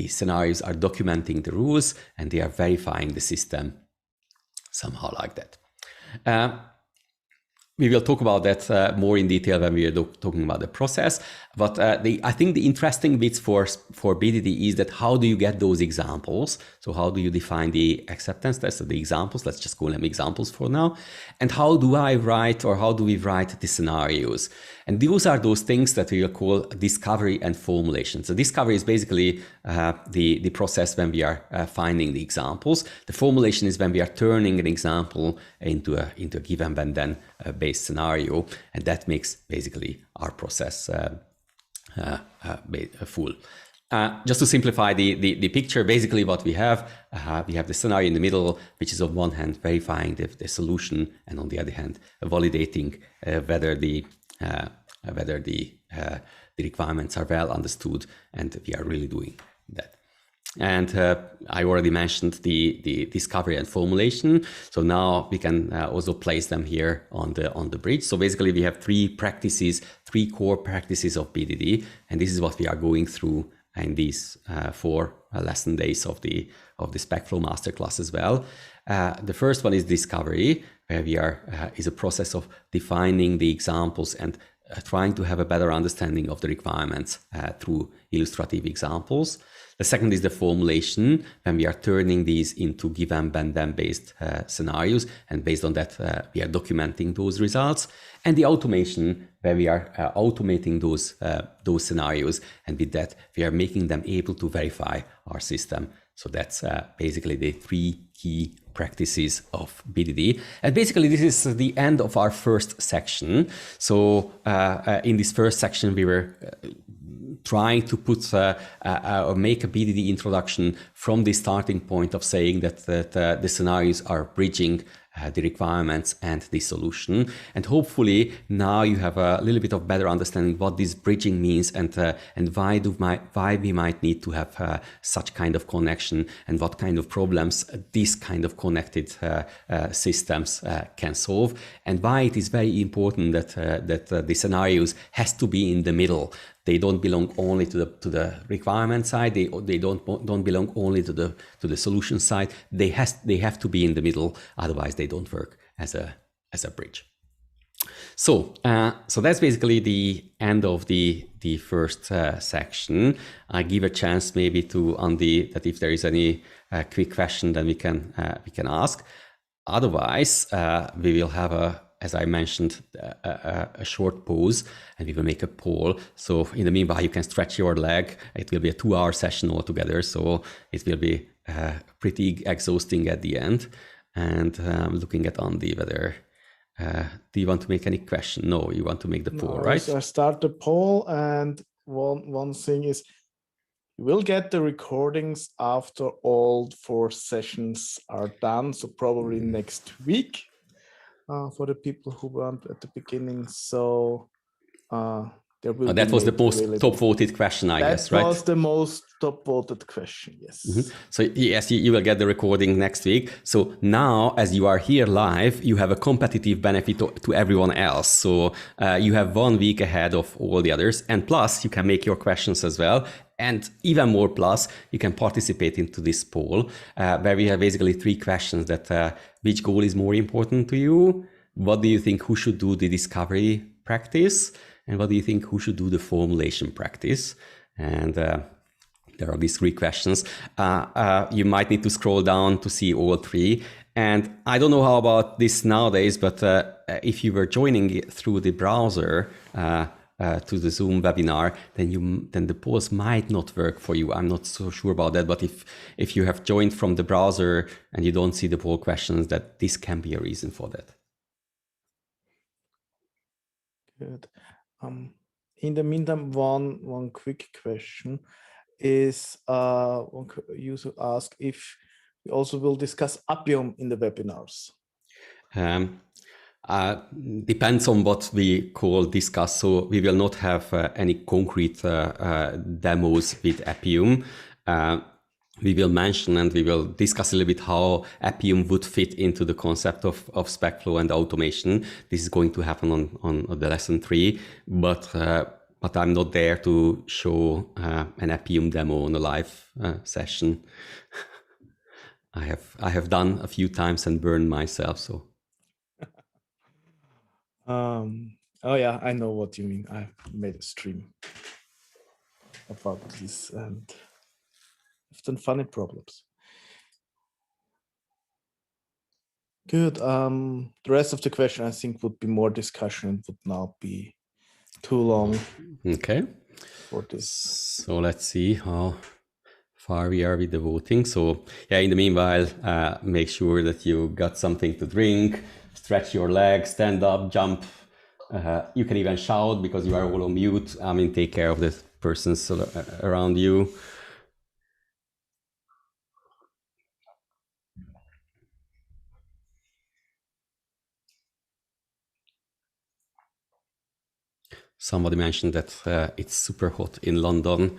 scenarios are documenting the rules and they are verifying the system somehow like that. We will talk about that more in detail when we are talking about the process. But I think the interesting bits for Bdd is that how do you get those examples? So how do you define the acceptance tests of the examples? Let's just call them examples for now. And how do I write, or how do we write the scenarios? And those are those things that we will call discovery and formulation. So discovery is basically the process when we are finding the examples. The formulation is when we are turning an example into a given and then based scenario, and that makes basically our process full. Just to simplify the picture, basically what we have the scenario in the middle, which is on one hand verifying the solution, and on the other hand validating whether the requirements are well understood, and we are really doing that. And I already mentioned the discovery and formulation. So now we can also place them here on the bridge. So basically we have three core practices of Bdd, and this is what we are going through in these 4 lesson days of the SpecFlow masterclass as well. The first one is discovery, where we is a process of defining the examples and trying to have a better understanding of the requirements through illustrative examples. The second is the formulation, when we are turning these into given and then based scenarios, and based on that we are documenting those results. And the automation, where we are automating those scenarios, and with that we are making them able to verify our system. So that's basically the 3 key practices of Bdd. And basically this is the end of our first section. So in this first section we were trying to put or make a Bdd introduction from the starting point of saying that the scenarios are bridging the requirements and the solution. And hopefully now you have a little bit of better understanding what this bridging means, and why we might need to have such kind of connection, and what kind of problems these kind of connected systems can solve, and why it is very important that the scenarios has to be in the middle. They don't belong only to the requirement side. They don't belong only to the solution side. They have to be in the middle. Otherwise, they don't work as a bridge. So that's basically the end of the first section. I give a chance maybe to Andy that if there is any quick question, then we can ask. Otherwise, we will have as I mentioned, a short pause, and we will make a poll. So in the meanwhile, you can stretch your leg. It will be a 2-hour session altogether. So it will be pretty exhausting at the end. And I'm looking at Andy whether, do you want to make any question? No, you want to make the poll, right? I start the poll, and one thing is, we'll get the recordings after all 4 sessions are done. So probably next week. For the people who weren't at the beginning. So there will that was the most available. top voted question, I guess, right? That was the most top voted question, yes. So yes, you will get the recording next week. So now, as you are here live, you have a competitive benefit to everyone else. So you have 1 week ahead of all the others. And plus, you can make your questions as well. And even more plus, you can participate into this poll where we have basically 3 questions that which goal is more important to you? What do you think who should do the discovery practice? And what do you think who should do the formulation practice? And there are these 3 questions. You might need to scroll down to see all 3. And I don't know how about this nowadays, but if you were joining through the browser to the Zoom webinar, then the polls might not work for you. I'm not so sure about that. But if you have joined from the browser and you don't see the poll questions, that this can be a reason for that. Good. In the meantime, one quick question is one user asked if we also will discuss Appium in the webinars. Depends on what we call discuss. So we will not have any concrete demos with Appium. We will mention and we will discuss a little bit how Appium would fit into the concept of SpecFlow and automation. This is going to happen on the lesson 3, but I'm not there to show an Appium demo on a live session. I have done a few times and burned myself. So. Oh yeah, I know what you mean. I made a stream about this and I've done funny problems. Good. The rest of the question, I think, would be more discussion and would not be too long. Okay. For this. So let's see how far we are with the voting. So yeah, in the meanwhile, make sure that you got something to drink, stretch your legs, stand up, jump. You can even shout because you are all on mute. I mean, take care of the persons around you. Somebody mentioned that it's super hot in London.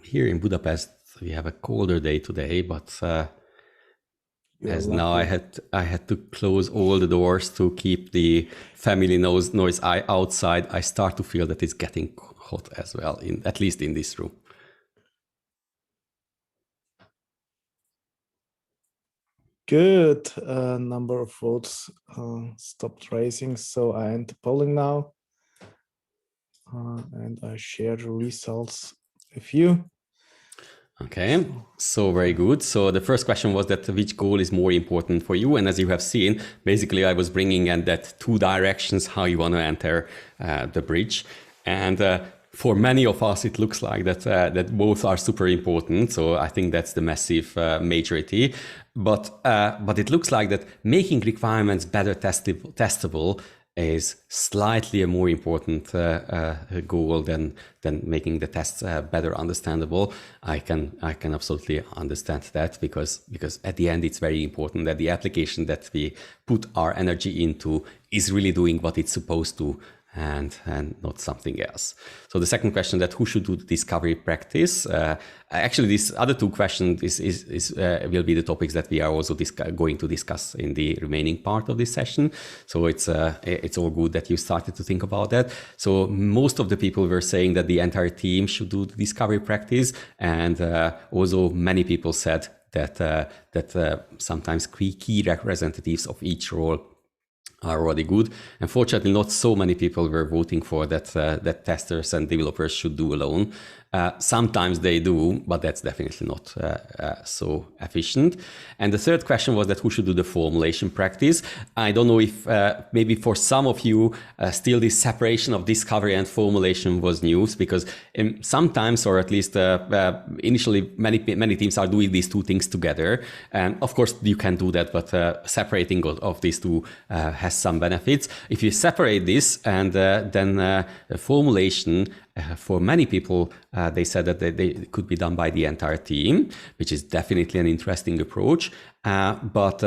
Here in Budapest, we have a colder day today, but as now I had to close all the doors to keep the family noise outside. I start to feel that it's getting hot as well, at least in this room. Good. Number of votes stopped rising, so I end the polling now. And I share the results with you. Okay, so very good. So the first question was that which goal is more important for you? And as you have seen, basically I was bringing in that 2 directions how you want to enter the bridge. And for many of us, it looks like that both are super important. So I think that's the massive majority. But it looks like that making requirements better testable is slightly a more important goal than making the tests better understandable. I can absolutely understand that because at the end it's very important that the application that we put our energy into is really doing what it's supposed to and not something else. So the second question, that who should do the discovery practice? Actually, these other 2 questions will be the topics that we are also going to discuss in the remaining part of this session. So it's all good that you started to think about that. So most of the people were saying that the entire team should do the discovery practice, and also many people said that sometimes key representatives of each role are already good. Unfortunately, not so many people were voting for that testers and developers should do alone. Sometimes they do, but that's definitely not so efficient. And the third question was that who should do the formulation practice? I don't know if maybe for some of you still this separation of discovery and formulation was news, because sometimes, or at least initially, many teams are doing these 2 things together. And of course, you can do that, but separating of these 2 has some benefits. If you separate this and then formulation, for many people, they said that they could be done by the entire team, which is definitely an interesting approach. But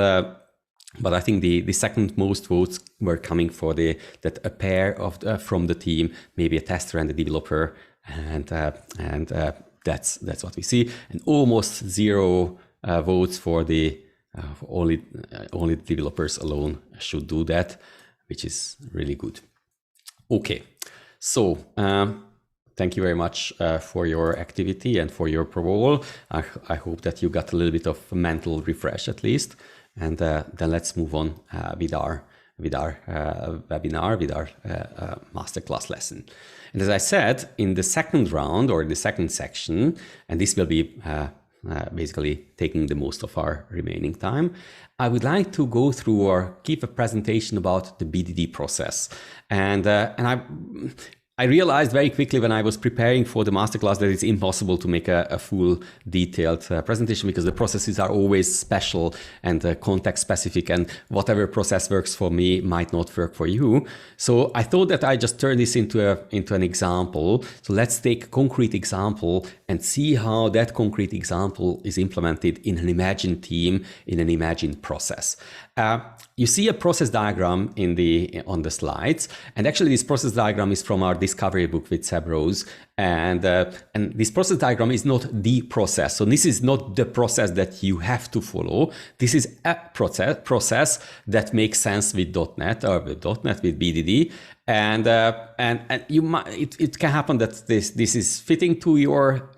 But I think the second most votes were coming for that a pair of from the team, maybe a tester and a developer, and that's what we see, and almost zero votes for the only developers alone should do that, which is really good. Okay, so thank you very much for your activity and for your proposal. I hope that you got a little bit of mental refresh at least. And then let's move on with our webinar, with our masterclass lesson. And as I said, in the second round or the second section, and this will be basically taking the most of our remaining time, I would like to go through or give a presentation about the Bdd process. And I realized very quickly when I was preparing for the masterclass that it's impossible to make a full detailed presentation, because the processes are always special and context specific, and whatever process works for me might not work for you. So I thought that I just turn this into an example. So let's take a concrete example and see how that concrete example is implemented in an imagined team, in an imagined process. You see a process diagram on the slides, and actually this process diagram is from our discovery book with Seb Rose, and this process diagram is not the process. So this is not the process that you have to follow. This is a process that makes sense with .NET or with .NET with Bdd. And you might, it can happen that this is fitting to your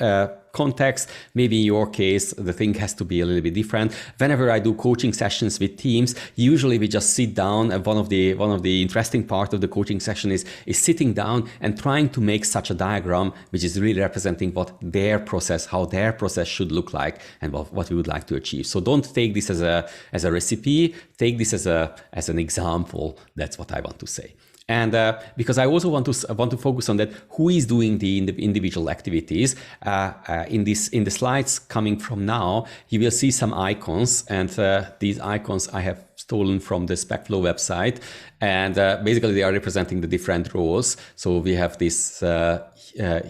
context. Maybe in your case, the thing has to be a little bit different. Whenever I do coaching sessions with teams, usually we just sit down, and one of the interesting part of the coaching session is sitting down and trying to make such a diagram which is really representing what their process, how their process should look like, and what we would like to achieve. So don't take this as a recipe. Take this as an example. That's what I want to say. And because I also want to focus on that, who is doing the individual activities. In the slides coming from now, you will see some icons, and these icons I have stolen from the SpecFlow website, and basically they are representing the different roles. So we have this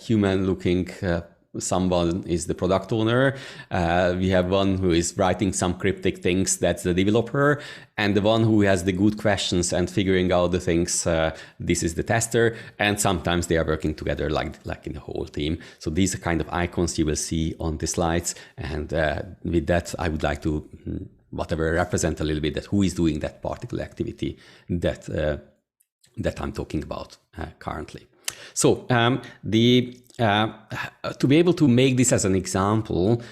human-looking someone is the product owner. We have one who is writing some cryptic things, that's the developer, and the one who has the good questions and figuring out the things, this is the tester. And sometimes they are working together like in the whole team. So these are kind of icons you will see on the slides. And with that, I would like to represent a little bit that who is doing that particular activity that I'm talking about currently. So to be able to make this as an example,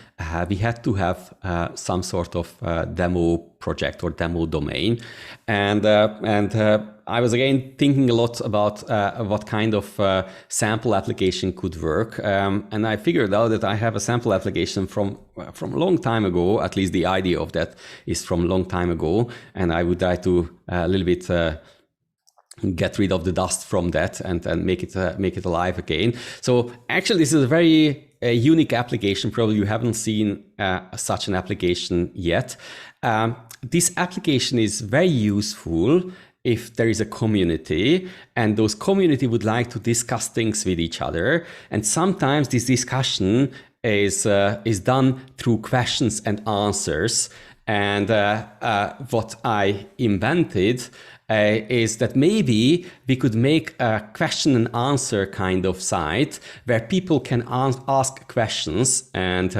we had to have some sort of demo project or demo domain, and I was again thinking a lot about what kind of sample application could work, and I figured out that I have a sample application from a long time ago. At least the idea of that is from a long time ago, and I would try to a little bit get rid of the dust from that and make it alive again. So actually, this is a very unique application. Probably you haven't seen such an application yet. This application is very useful if there is a community and those community would like to discuss things with each other. And sometimes this discussion is done through questions and answers. And what I invented is that maybe we could make a question and answer kind of site where people can ask questions and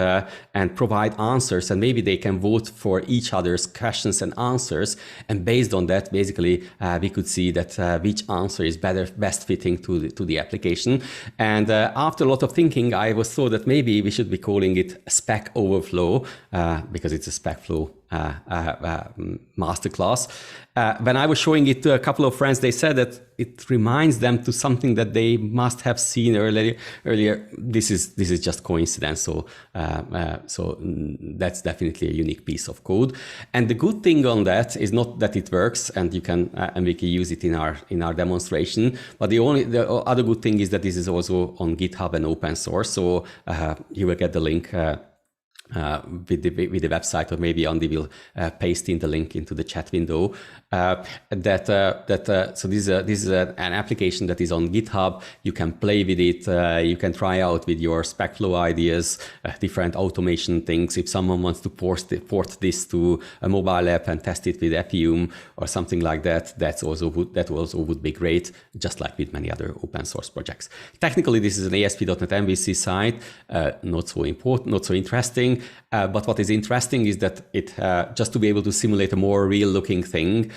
provide answers, and maybe they can vote for each other's questions and answers, and based on that, basically we could see that which answer is best fitting to the application. And after a lot of thinking, I was thought that maybe we should be calling it Spec Overflow because it's a SpecFlow masterclass. When I was showing it to a couple of friends, they said that it reminds them to something that they must have seen earlier. This is just coincidence. So that's definitely a unique piece of code. And the good thing on that is not that it works and you can and we can use it in our demonstration. But the other good thing is that this is also on GitHub and open source. So you will get the link with the website, or maybe Andy will paste in the link into the chat window. So this is an application that is on GitHub. You can play with it. You can try out with your SpecFlow ideas, different automation things. If someone wants to port this to a mobile app and test it with Appium or something like that, that also would be great, just like with many other open source projects. Technically, this is an ASP.NET MVC site, not so important, not so interesting. But what is interesting is that it just to be able to simulate a more real looking thing,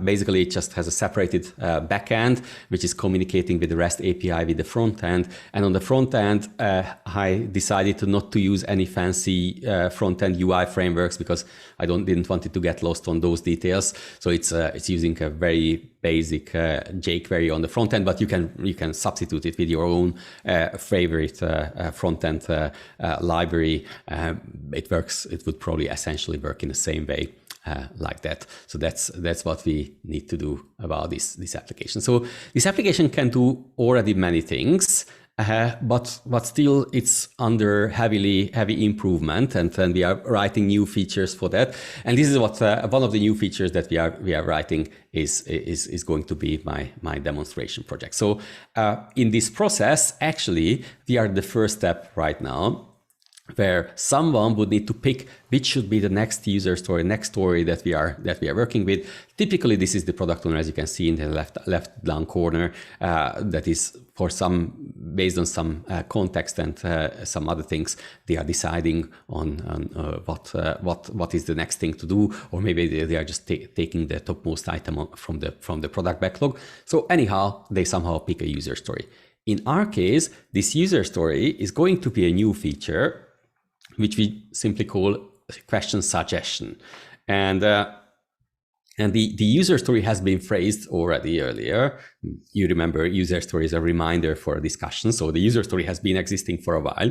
basically it just has a separated backend, which is communicating with the REST API with the front end. And on the front end, I decided not to use any fancy front end UI frameworks because I didn't want it to get lost on those details. So it's using a very basic jQuery on the front end, but you can substitute it with your own favorite front end library. It works. It would probably essentially work in the same way like that. So that's what we need to do about this application. So this application can do already many things. But still it's under heavy improvement, and then we are writing new features for that. And this is what one of the new features that we are writing is going to be my demonstration project. So in this process, actually, we are the first step right now, where someone would need to pick which should be the next user story, next story that we are working with. Typically, this is the product owner, as you can see in the left down corner. That is for based on some context and some other things. They are deciding on what is the next thing to do, or maybe they are just taking the topmost item from the product backlog. So anyhow, they somehow pick a user story. In our case, this user story is going to be a new feature, which we simply call question suggestion. And the user story has been phrased already earlier. You remember user story is a reminder for a discussion. So the user story has been existing for a while.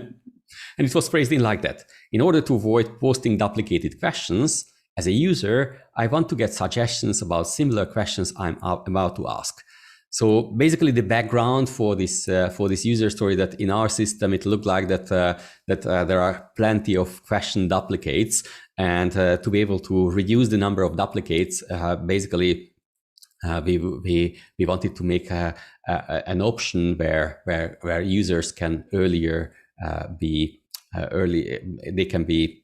And it was phrased in like that. In order to avoid posting duplicated questions, as a user, I want to get suggestions about similar questions I'm about to ask. So basically, the background for this user story, that in our system it looked like that there are plenty of question duplicates, and to be able to reduce the number of duplicates, basically we wanted to make an option where users can they can be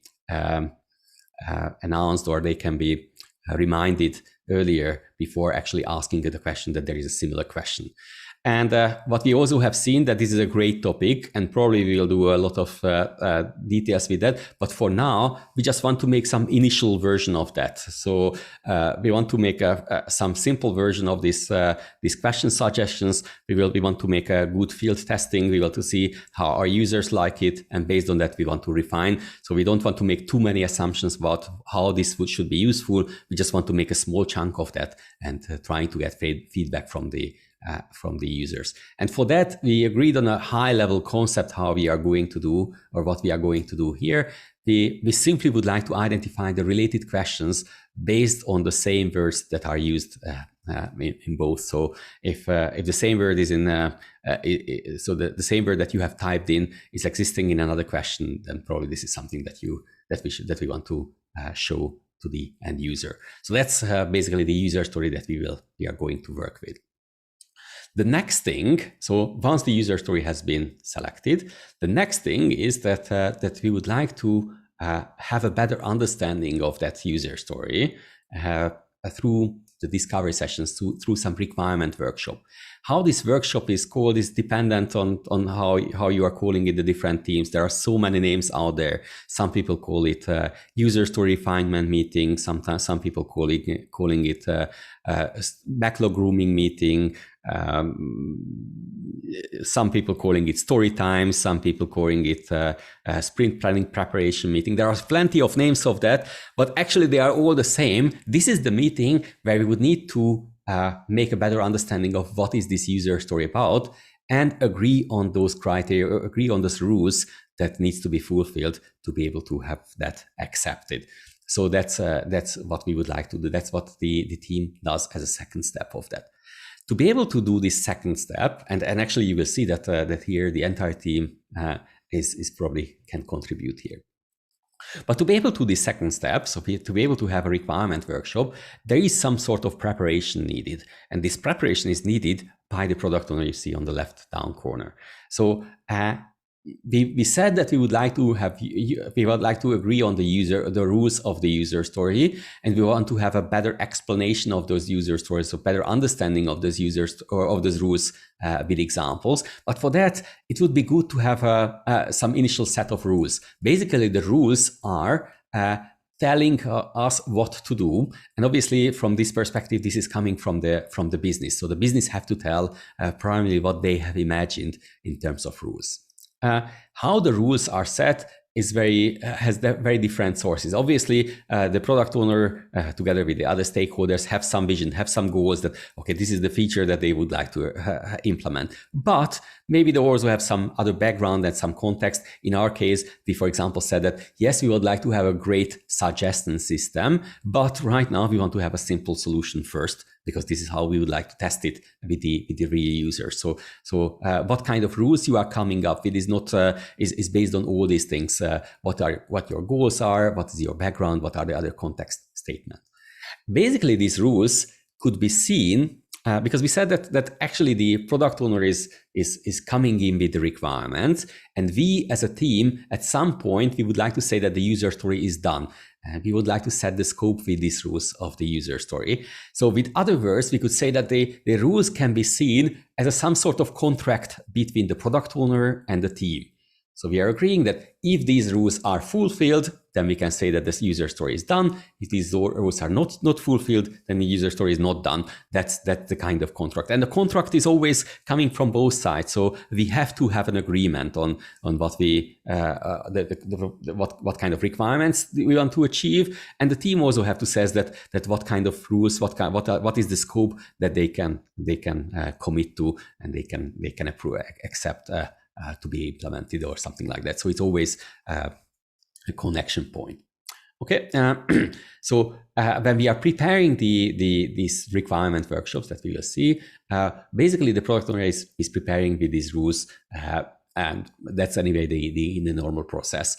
announced, or they can be reminded earlier before actually asking the question that there is a similar question. And what we also have seen, that this is a great topic, and probably we will do a lot of details with that. But for now, we just want to make some initial version of that. So we want to make some simple version of these question suggestions. We want to make a good field testing. We want to see how our users like it, and based on that, we want to refine. So we don't want to make too many assumptions about how this should be useful. We just want to make a small chunk of that and trying to get feedback from the users. And for that, we agreed on a high-level concept how we are going to do, or what we are going to do here. We simply would like to identify the related questions based on the same words that are used in both. So if the same word is so the same word that you have typed in is existing in another question, then probably this is something that we want to show to the end user. So that's basically the user story that we are going to work with. The next thing, so once the user story has been selected, the next thing is that we would like to have a better understanding of that user story through the discovery sessions, through some requirement workshop. How this workshop is called is dependent on how you are calling it, the different teams. There are so many names out there. Some people call it user story refinement meeting. Sometimes some people calling it backlog grooming meeting. Some people calling it story time. Some people calling it sprint planning preparation meeting. There are plenty of names of that, but actually they are all the same. This is the meeting where we would need to make a better understanding of what is this user story about, and agree on those criteria, agree on those rules that needs to be fulfilled to be able to have that accepted. So that's what we would like to do. That's what the team does as a second step of that. To be able to do this second step, and actually you will see that here the entire team is probably can contribute here. But to be able to do the second step, so to be able to have a requirement workshop, there is some sort of preparation needed. And this preparation is needed by the product owner you see on the left down corner. So we said that we would like to agree on the rules of the user story, and we want to have a better explanation of those user stories, so better understanding of those users or of those rules with examples. But for that, it would be good to have some initial set of rules. Basically, the rules are telling us what to do, and obviously from this perspective, this is coming from the business. So the business have to tell primarily what they have imagined in terms of rules. How the rules are set is has very different sources. Obviously, the product owner, together with the other stakeholders, have some vision, have some goals that, okay, this is the feature that they would like to implement. But maybe they also have some other background and some context. In our case, we, for example, said that, yes, we would like to have a great suggestion system, but right now we want to have a simple solution first, because this is how we would like to test it with the real users. So what kind of rules you are coming up with is not is based on all these things. What your goals are, what is your background, what are the other context statements. Basically, these rules could be seen because we said that actually the product owner is coming in with the requirements, and we as a team at some point we would like to say that the user story is done. And we would like to set the scope with these rules of the user story. So with other words, we could say that the rules can be seen as some sort of contract between the product owner and the team. So we are agreeing that if these rules are fulfilled, then we can say that this user story is done. If these rules are not fulfilled, then the user story is not done. That's the kind of contract. And the contract is always coming from both sides. So we have to have an agreement on what we what kind of requirements we want to achieve. And the team also have to say that what kind of rules, what is the scope that they can commit to, and they can approve, accept to be implemented or something like that. So it's always a connection point. Okay, so when we are preparing these requirement workshops that we will see, basically the product owner is preparing with these rules, and that's anyway in the normal process.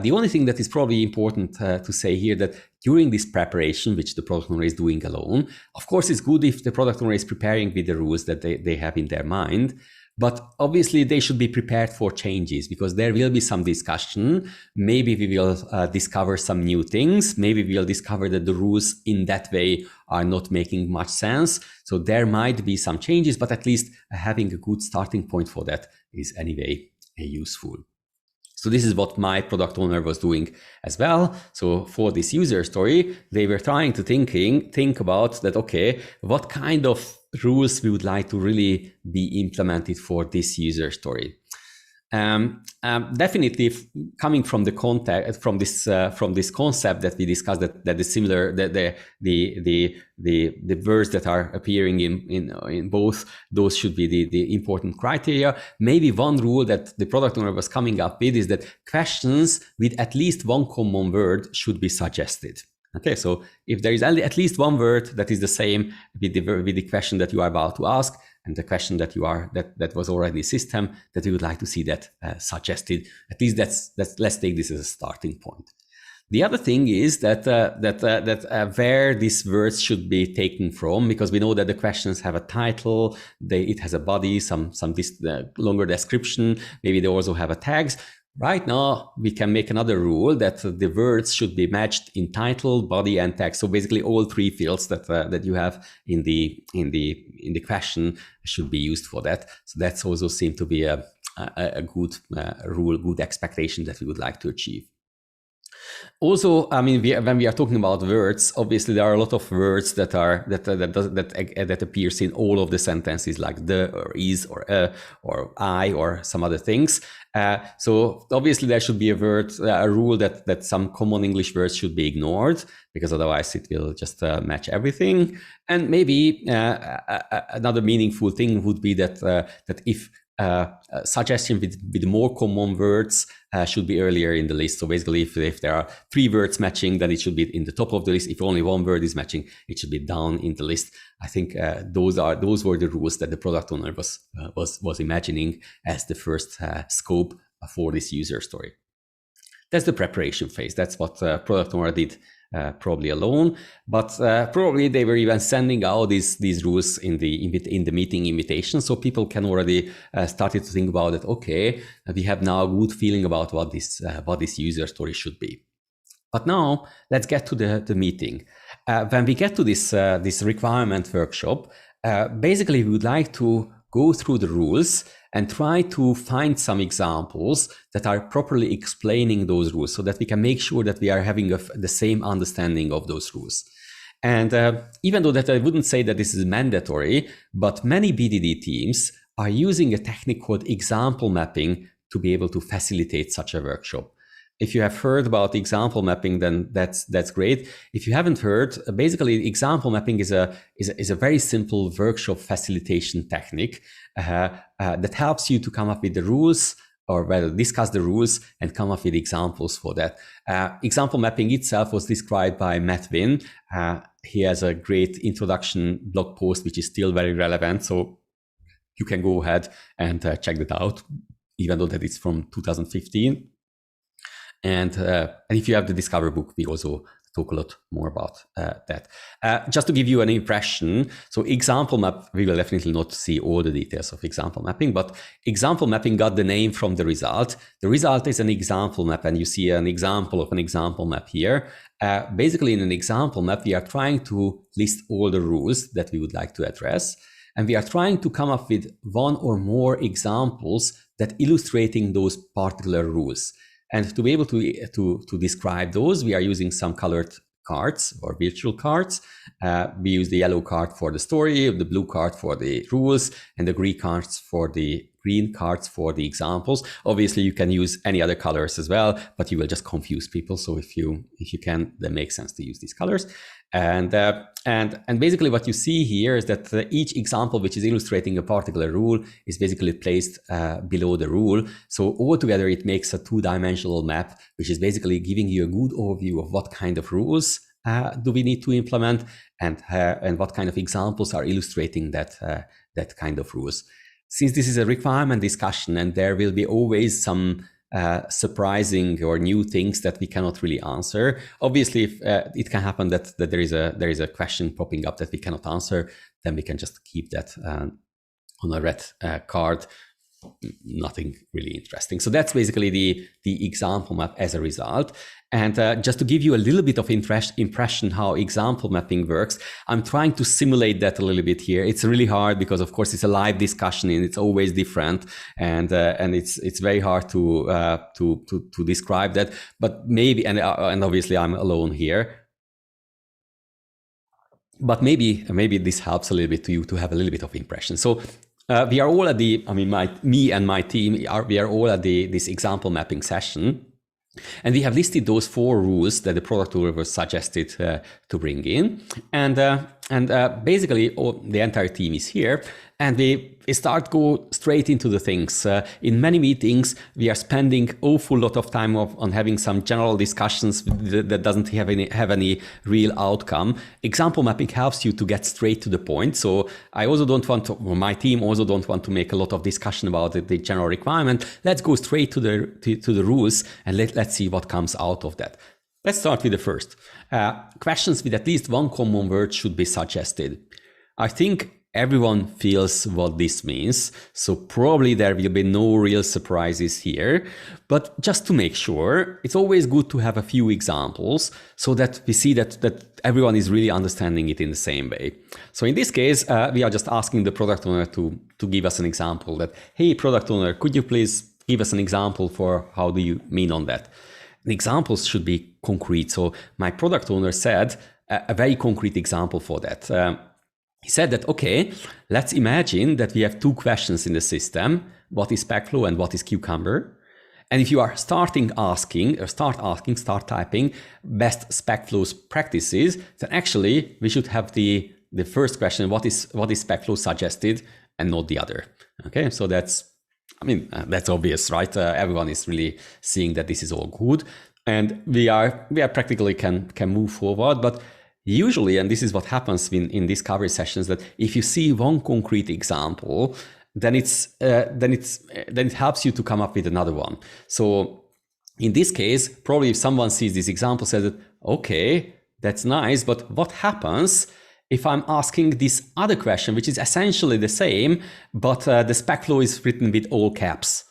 The only thing that is probably important to say here, that during this preparation, which the product owner is doing alone, of course it's good if the product owner is preparing with the rules that they have in their mind. But obviously they should be prepared for changes, because there will be some discussion. Maybe we will discover some new things. Maybe we'll discover that the rules in that way are not making much sense. So there might be some changes, but at least having a good starting point for that is anyway useful. So this is what my product owner was doing as well. So for this user story, they were trying to think about that, okay, what kind of rules we would like to really be implemented for this user story. Definitely coming from the context, from this concept that we discussed, that is similar, that the words that are appearing in both, those should be the important criteria. Maybe one rule that the product owner was coming up with is that questions with at least one common word should be suggested. Okay, so if there is at least one word that is the same with the question that you are about to ask, and the question that that was already a system, that we would like to see that suggested. At least let's take this as a starting point. The other thing is that where these words should be taken from, because we know that the questions have a title, it has a body, some longer description. Maybe they also have a tags. Right now, we can make another rule that the words should be matched in title, body, and text. So basically, all three fields that you have in the question should be used for that. So that's also seemed to be a good rule, good expectation that we would like to achieve. Also, I mean, when we are talking about words, obviously there are a lot of words that appears in all of the sentences, like the, or is, or I, or some other things. So obviously there should be a rule that some common English words should be ignored, because otherwise it will just match everything. And maybe another meaningful thing would be that if suggestion with more common words should be earlier in the list. So basically, if there are 3 words matching, then it should be in the top of the list. If only 1 word is matching, it should be down in the list. I think those were the rules that the product owner was imagining as the first scope for this user story. That's the preparation phase. That's what product owner did probably alone, but probably they were even sending out these rules in the meeting invitation, so people can already started to think about it. Okay, we have now a good feeling about what this user story should be. But now let's get to the meeting. When we get to this requirement workshop, basically we would like to go through the rules and try to find some examples that are properly explaining those rules, so that we can make sure that we are having the same understanding of those rules. And even though that I wouldn't say that this is mandatory, but many BDD teams are using a technique called example mapping to be able to facilitate such a workshop. If you have heard about example mapping, then that's great. If you haven't heard, basically example mapping is a very simple workshop facilitation technique that helps you to come up with the rules, or rather discuss the rules and come up with examples for that. Example mapping itself was described by Matt Wynn. He has a great introduction blog post, which is still very relevant. So you can go ahead and check that out, even though that it's from 2015. And if you have the Discover book, we also talk a lot more about that. Just to give you an impression, so example map, we will definitely not see all the details of example mapping, but example mapping got the name from the result. The result is an example map, and you see an example of an example map here. Basically, in an example map, we are trying to list all the rules that we would like to address, and we are trying to come up with one or more examples that illustrating those particular rules. And to be able to describe those, we are using some colored cards or virtual cards. We use the yellow card for the story, the blue card for the rules, and the green cards for the examples. Obviously, you can use any other colors as well, but you will just confuse people. So if you can, then makes sense to use these colors. And basically what you see here is that each example which is illustrating a particular rule is basically placed below the rule. So altogether it makes a two-dimensional map, which is basically giving you a good overview of what kind of rules do we need to implement, and what kind of examples are illustrating that kind of rules. Since this is a requirement discussion and there will be always some surprising or new things that we cannot really answer. Obviously, if it can happen that there is a question popping up that we cannot answer, then we can just keep that on a red card. Nothing really interesting. So that's basically the example map as a result. And just to give you a little bit of impression how example mapping works, I'm trying to simulate that a little bit here. It's really hard because, of course, it's a live discussion and it's always different, and it's very hard to describe that. But maybe, and obviously I'm alone here. But maybe this helps a little bit to you to have a little bit of impression. So we are all at me and my team we are all at this example mapping session. And we have listed those 4 rules that the product owner was suggested to bring in. And basically the entire team is here, and we go straight into the things. In many meetings, we are spending awful lot of time on having some general discussions that doesn't have any real outcome. Example mapping helps you to get straight to the point. So I also don't want to, or my team also don't want to make a lot of discussion about the general requirement. Let's go straight to the rules, and let's see what comes out of that. Let's start with the first. Questions with at least one common word should be suggested. I think everyone feels what this means, so probably there will be no real surprises here. But just to make sure, it's always good to have a few examples so that we see that everyone is really understanding it in the same way. So in this case, we are just asking the product owner to give us an example that, hey, product owner, could you please give us an example for how do you mean on that? The examples should be concrete. So my product owner said a very concrete example for that. He said that, okay, let's imagine that we have 2 questions in the system. What is SpecFlow and what is Cucumber? And if you are start typing best SpecFlow practices, then actually we should have the first question, what is SpecFlow suggested, and not the other. Okay, so that's obvious, right? Everyone is really seeing that this is all good, and we are practically can move forward. But usually, and this is what happens in discovery sessions, that if you see one concrete example, then it helps you to come up with another one. So in this case, probably if someone sees this example, says that, okay, that's nice, but what happens if I'm asking this other question, which is essentially the same, but the SpecFlow is written with all caps?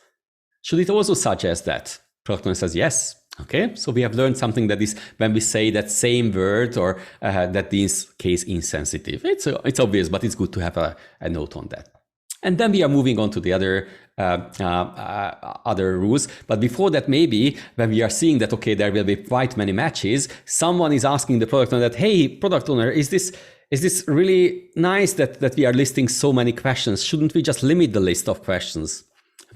Should it also suggest that? Product owner says yes. Okay, so we have learned something, that is when we say that same word, or that is case insensitive. It's obvious, but it's good to have a note on that. And then we are moving on to the other rules. But before that, maybe when we are seeing that, okay, there will be quite many matches, someone is asking the product owner that, hey, product owner, is this really nice that we are listing so many questions? Shouldn't we just limit the list of questions?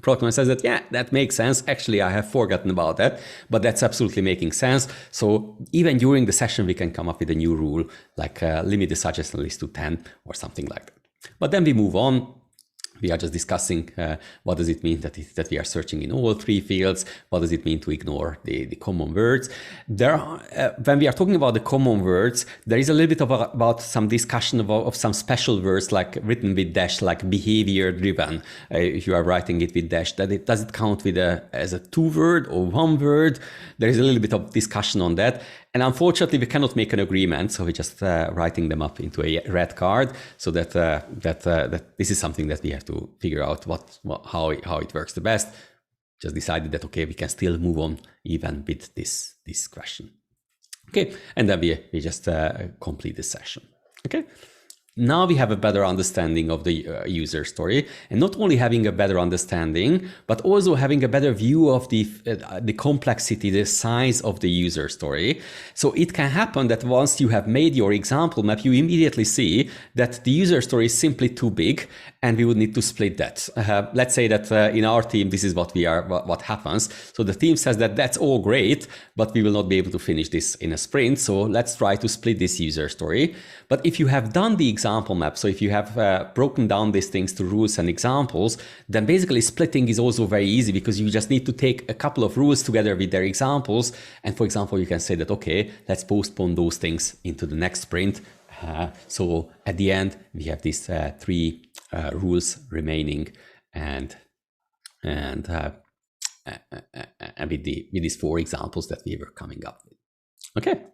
Product owner says that, yeah, that makes sense. Actually, I have forgotten about that, but that's absolutely making sense. So even during the session, we can come up with a new rule, like limit the suggestion list to 10 or something like that. But then we move on. We are just discussing what does it mean that we are searching in all three fields. What does it mean to ignore the common words? When we are talking about the common words, there is a little bit about some discussion of some special words, like written with dash, like behavior driven. If you are writing it with dash, does it count with as a 2-word or 1 word? There is a little bit of discussion on that. And unfortunately, we cannot make an agreement, so we're just writing them up into a red card, so that this is something that we have to figure out how it works the best. Just decided that, okay, we can still move on even with this question. Okay, and then we just complete this session. Okay. Now we have a better understanding of the user story, and not only having a better understanding, but also having a better view of the complexity, the size of the user story. So it can happen that once you have made your example map, you immediately see that the user story is simply too big, and we would need to split that. Let's say that in our team, this is what happens. So the team says that that's all great, but we will not be able to finish this in a sprint. So let's try to split this user story. But if you have done the example map, so if you have broken down these things to rules and examples, then basically splitting is also very easy, because you just need to take a couple of rules together with their examples. And for example, you can say that, okay, let's postpone those things into the next sprint. So at the end, we have these 3 rules remaining, and with these 4 examples that we were coming up with. Okay,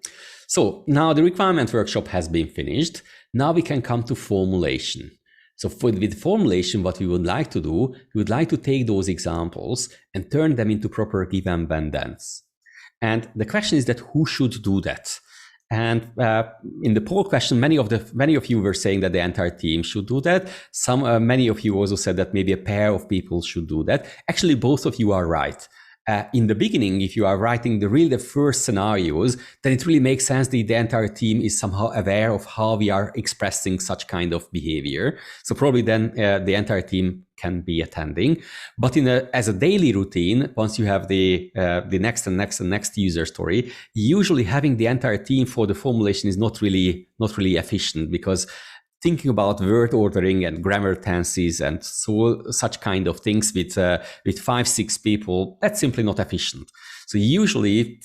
so now the requirement workshop has been finished. Now we can come to formulation. So with formulation, what we would like to do, we would like to take those examples and turn them into proper given then-thens. And the question is that who should do that? And in the poll question, many of you were saying that the entire team should do that. Many of you also said that maybe a pair of people should do that. Actually, both of you are right. In the beginning, if you are writing the first scenarios, then it really makes sense that the entire team is somehow aware of how we are expressing such kind of behavior. So probably then the entire team can be attending. But as a daily routine, once you have the next and next user story, usually having the entire team for the formulation is not really efficient, because thinking about word ordering and grammar tenses and such kind of things with 5-6 people, that's simply not efficient. So usually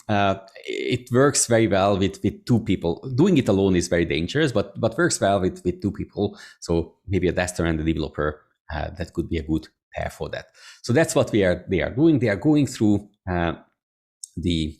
it works very well with 2 people. Doing it alone is very dangerous, but works well with 2 people. So maybe a tester and a developer, that could be a good pair for that. So that's what they are doing. They are going through the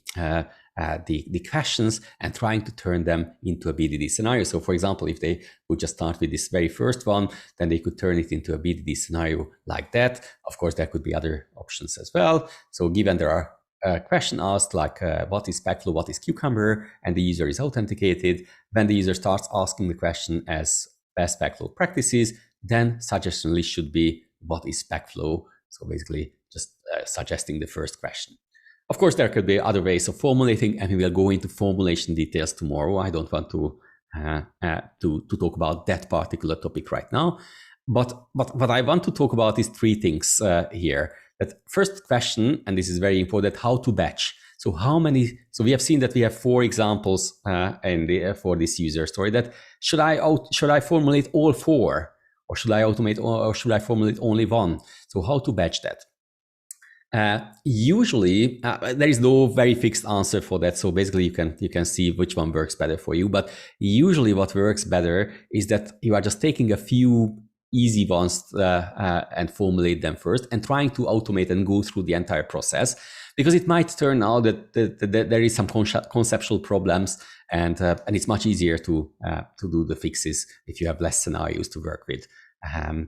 questions and trying to turn them into a Bdd scenario. So for example, if they would just start with this very first one, then they could turn it into a Bdd scenario like that. Of course, there could be other options as well. So given there are a question asked like what is SpecFlow, what is Cucumber, and the user is authenticated, when the user starts asking the question as best SpecFlow practices, then suggestion list should be what is SpecFlow. So basically just suggesting the first question. Of course, there could be other ways of formulating, and we will go into formulation details tomorrow. I don't want to talk about that particular topic right now. But what I want to talk about is 3 things here. That first question, and this is very important, how to batch. So so we have seen that we have 4 examples for this user story. That should I formulate all 4, or should I automate, or should I formulate only 1? So how to batch that? Usually there is no very fixed answer for that. So basically you can see which one works better for you. But usually what works better is that you are just taking a few easy ones and formulate them first, and trying to automate and go through the entire process, because it might turn out that there is some conceptual problems, and it's much easier to do the fixes if you have less scenarios to work with.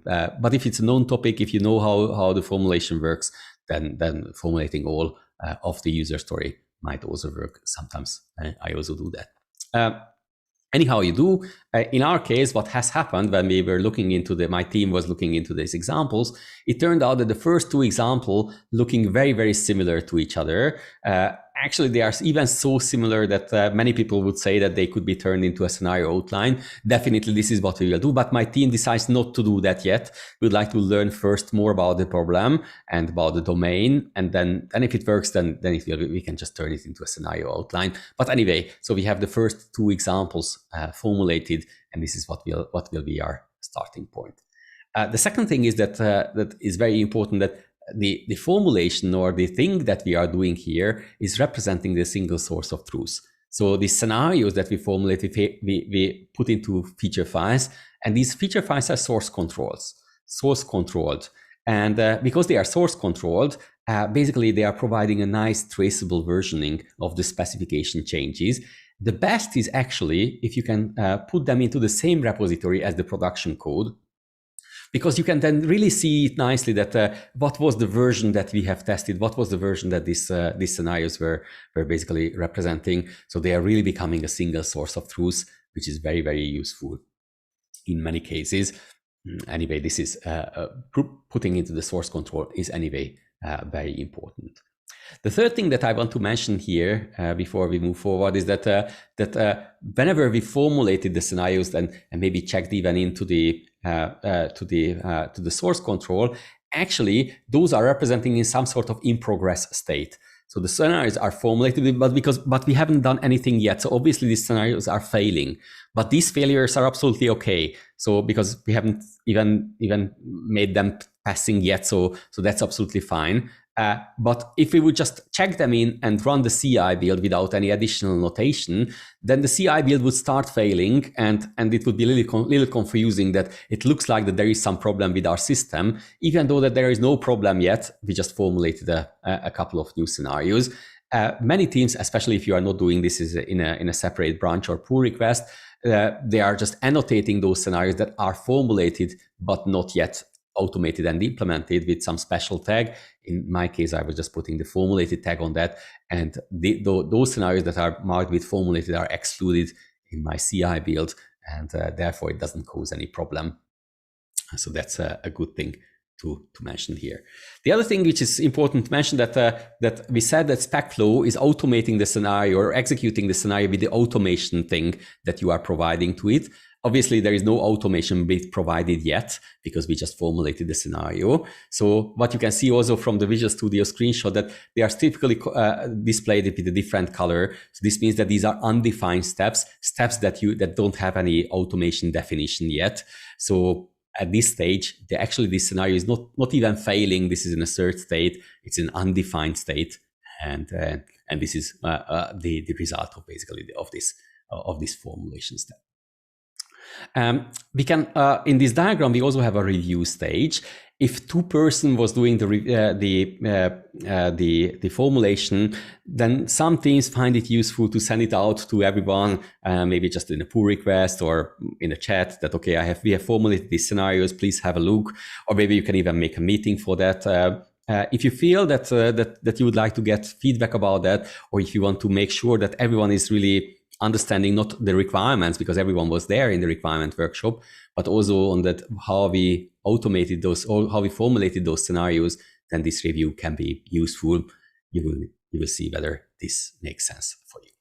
But if it's a known topic, if you know how the formulation works, then formulating all of the user story might also work. Sometimes I also do that. Anyhow, you do. In our case, what has happened when we were looking into my team was looking into these examples, it turned out that the first two examples looking very, very similar to each other. Actually, they are even so similar that many people would say that they could be turned into a scenario outline. Definitely, this is what we will do, but my team decides not to do that yet. We'd like to learn first more about the problem and about the domain, and then if it works, then we can just turn it into a scenario outline. But anyway, so we have the first two examples formulated, and this is what will be our starting point. The second thing is that that is very important, that the formulation, or the thing that we are doing here, is representing the single source of truth. So the scenarios that we formulate, we put into feature files, and these feature files are source controlled. And because they are source controlled, basically they are providing a nice traceable versioning of the specification changes. The best is actually if you can put them into the same repository as the production code, because you can then really see it nicely that what was the version that we have tested, what was the version that these scenarios were basically representing. So they are really becoming a single source of truth, which is very, very useful in many cases. Anyway, this is putting into the source control is anyway very important. The third thing that I want to mention here before we move forward is that whenever we formulated the scenarios and maybe checked even into the source control, actually those are representing in some sort of in progress state. So the scenarios are formulated, but we haven't done anything yet. So obviously these scenarios are failing, but these failures are absolutely okay. So because we haven't even made them passing yet, so that's absolutely fine. But if we would just check them in and run the CI build without any additional notation, then the CI build would start failing, and it would be a little confusing that it looks like that there is some problem with our system, even though that there is no problem yet. We just formulated a couple of new scenarios. Many teams, especially if you are not doing this in a separate branch or pull request, they are just annotating those scenarios that are formulated but not yet automated and implemented with some special tag. In my case, I was just putting the formulated tag on that, and those scenarios that are marked with formulated are excluded in my CI build, and therefore it doesn't cause any problem. So that's a good thing to mention here. The other thing which is important to mention, that we said that SpecFlow is automating the scenario or executing the scenario with the automation thing that you are providing to it. Obviously, there is no automation bit provided yet because we just formulated the scenario. So what you can see also from the Visual Studio screenshot, that they are typically displayed with a different color. So this means that these are undefined steps that don't have any automation definition yet. So at this stage, this scenario is not even failing. This is in a third state. It's an undefined state, and this is the result of basically of this formulation step. We can in this diagram we also have a review stage. If two person was doing the formulation, then some teams find it useful to send it out to everyone, maybe just in a pull request or in a chat, that okay, we have formulated these scenarios, please have a look. Or maybe you can even make a meeting for that. If you feel that you would like to get feedback about that, or if you want to make sure that everyone is really understanding not the requirements, because everyone was there in the requirement workshop, but also on that how we automated those, or how we formulated those scenarios, then this review can be useful. You will see whether this makes sense for you.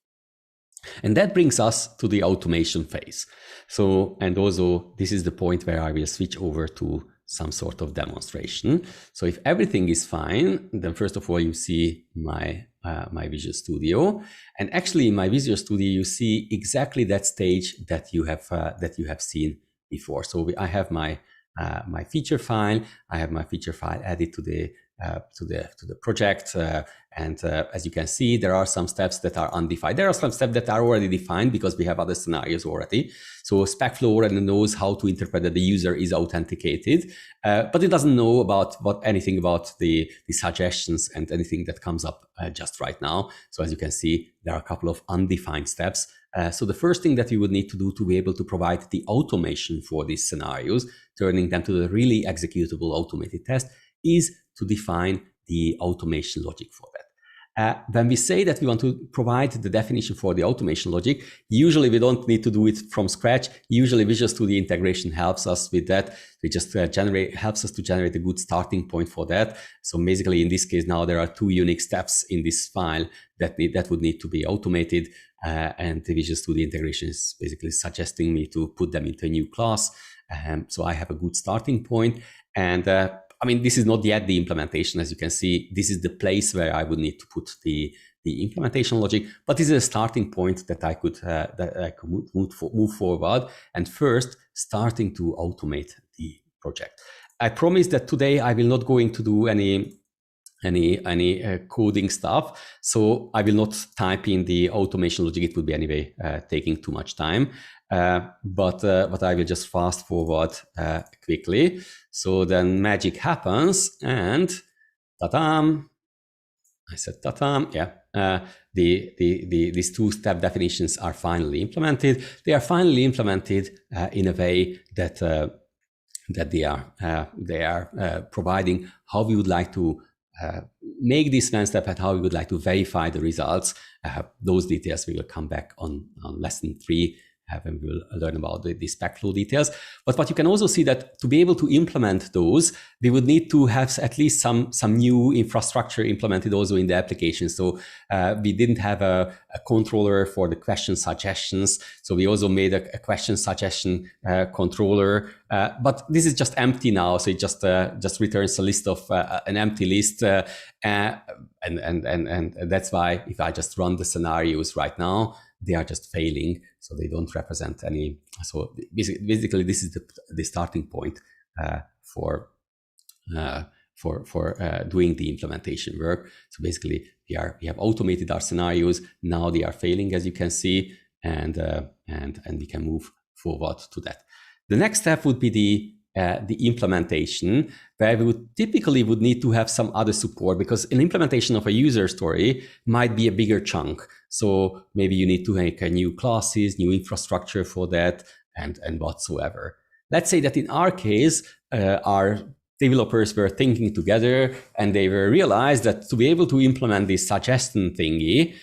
And that brings us to the automation phase. So, and also this is the point where I will switch over to some sort of demonstration. So if everything is fine, then first of all, you see my Visual Studio, and actually in my Visual Studio you see exactly that stage that you have seen before. So I have my feature file. I have my feature file added to the to the project. And as you can see, there are some steps that are undefined. There are some steps that are already defined because we have other scenarios already. So SpecFlow already knows how to interpret that the user is authenticated, but it doesn't know about anything about the suggestions and anything that comes up just right now. So as you can see, there are a couple of undefined steps. So the first thing that we would need to do to be able to provide the automation for these scenarios, turning them to the really executable automated test, is to define the automation logic for that. When we say that we want to provide the definition for the automation logic, usually we don't need to do it from scratch. Usually Visual Studio Integration helps us with that. We just helps us to generate a good starting point for that. So basically in this case now there are 2 unique steps in this file that would need to be automated. And the Visual Studio Integration is basically suggesting me to put them into a new class. So I have a good starting point. And I mean, this is not yet the implementation. As you can see, this is the place where I would need to put the implementation logic, but this is a starting point that I could move forward. And first, starting to automate the project. I promise that today I will not going to do any coding stuff. So I will not type in the automation logic. It would be anyway taking too much time. But I will just fast forward quickly. So then magic happens and ta-dam! I said ta-dam, yeah. These 2-step definitions are finally implemented. They are finally implemented in a way that they are providing how we would like to make this one step and how we would like to verify the results. Those details we will come back on lesson 3 when we will learn about the SpecFlow details. But what you can also see that to be able to implement those, we would need to have at least some new infrastructure implemented also in the application. So we didn't have a controller for the question suggestions. So we also made a question suggestion controller. But this is just empty now. So it just returns a list of an empty list. And that's why if I just run the scenarios right now, they are just failing, so they don't represent any. So basically, this is the starting point for doing the implementation work. So basically, we have automated our scenarios. Now they are failing, as you can see, and we can move forward to that. The next step would be the implementation, where we would typically need to have some other support, because an implementation of a user story might be a bigger chunk. So maybe you need to make new classes, new infrastructure for that, and whatsoever. Let's say that in our case, our developers were thinking together and they were realized that to be able to implement this suggestion thingy,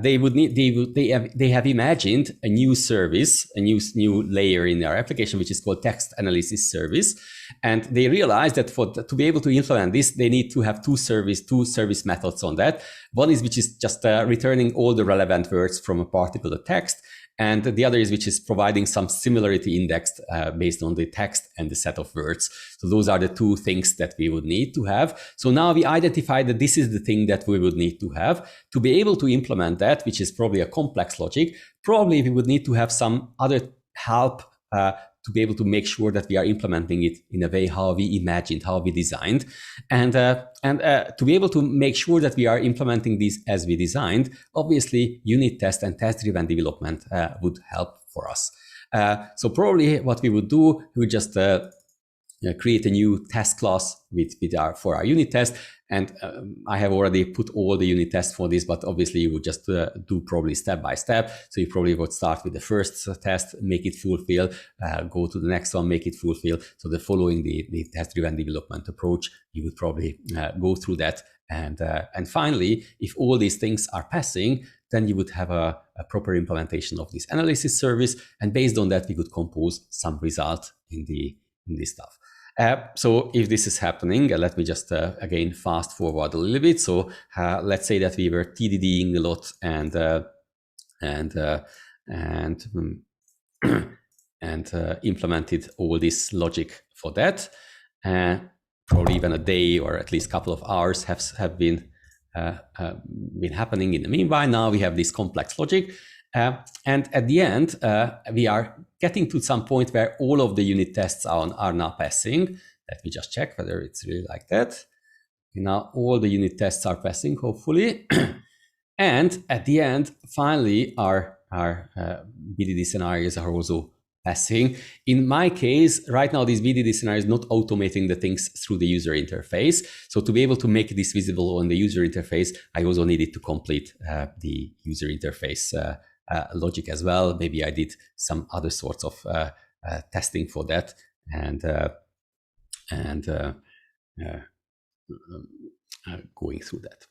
they have imagined a new service, a new layer in their application, which is called text analysis service. And they realized that to be able to implement this, they need to have two service methods on that. One is which is just returning all the relevant words from a particular text. And the other is which is providing some similarity index based on the text and the set of words. So those are the two things that we would need to have. So now we identified that this is the thing that we would need to have. To be able to implement that, which is probably a complex logic, probably we would need to have some other help to be able to make sure that we are implementing it in a way how we imagined, how we designed. And to be able to make sure that we are implementing this as we designed, obviously unit test and test-driven development would help for us. So probably what we would do, we would just create a new test class for our unit test. And I have already put all the unit tests for this, but obviously you would just do probably step by step. So you probably would start with the first test, make it fulfill, go to the next one, make it fulfill. So following the test-driven development approach, you would probably go through that. And finally, if all these things are passing, then you would have a proper implementation of this analysis service. And based on that, we could compose some result in this stuff. So if this is happening, let me just again fast forward a little bit. So let's say that we were TDDing a lot and implemented all this logic for that. Probably even a day or at least a couple of hours have been happening in the meanwhile. Now we have this complex logic. And at the end, we are getting to some point where all of the unit tests are now passing. Let me just check whether it's really like that. Now all the unit tests are passing, hopefully. And at the end, finally, our Bdd scenarios are also passing. In my case, right now, this Bdd scenario is not automating the things through the user interface. So to be able to make this visible on the user interface, I also needed to complete the user interface logic as well. Maybe I did some other sorts of testing for that, and going through that.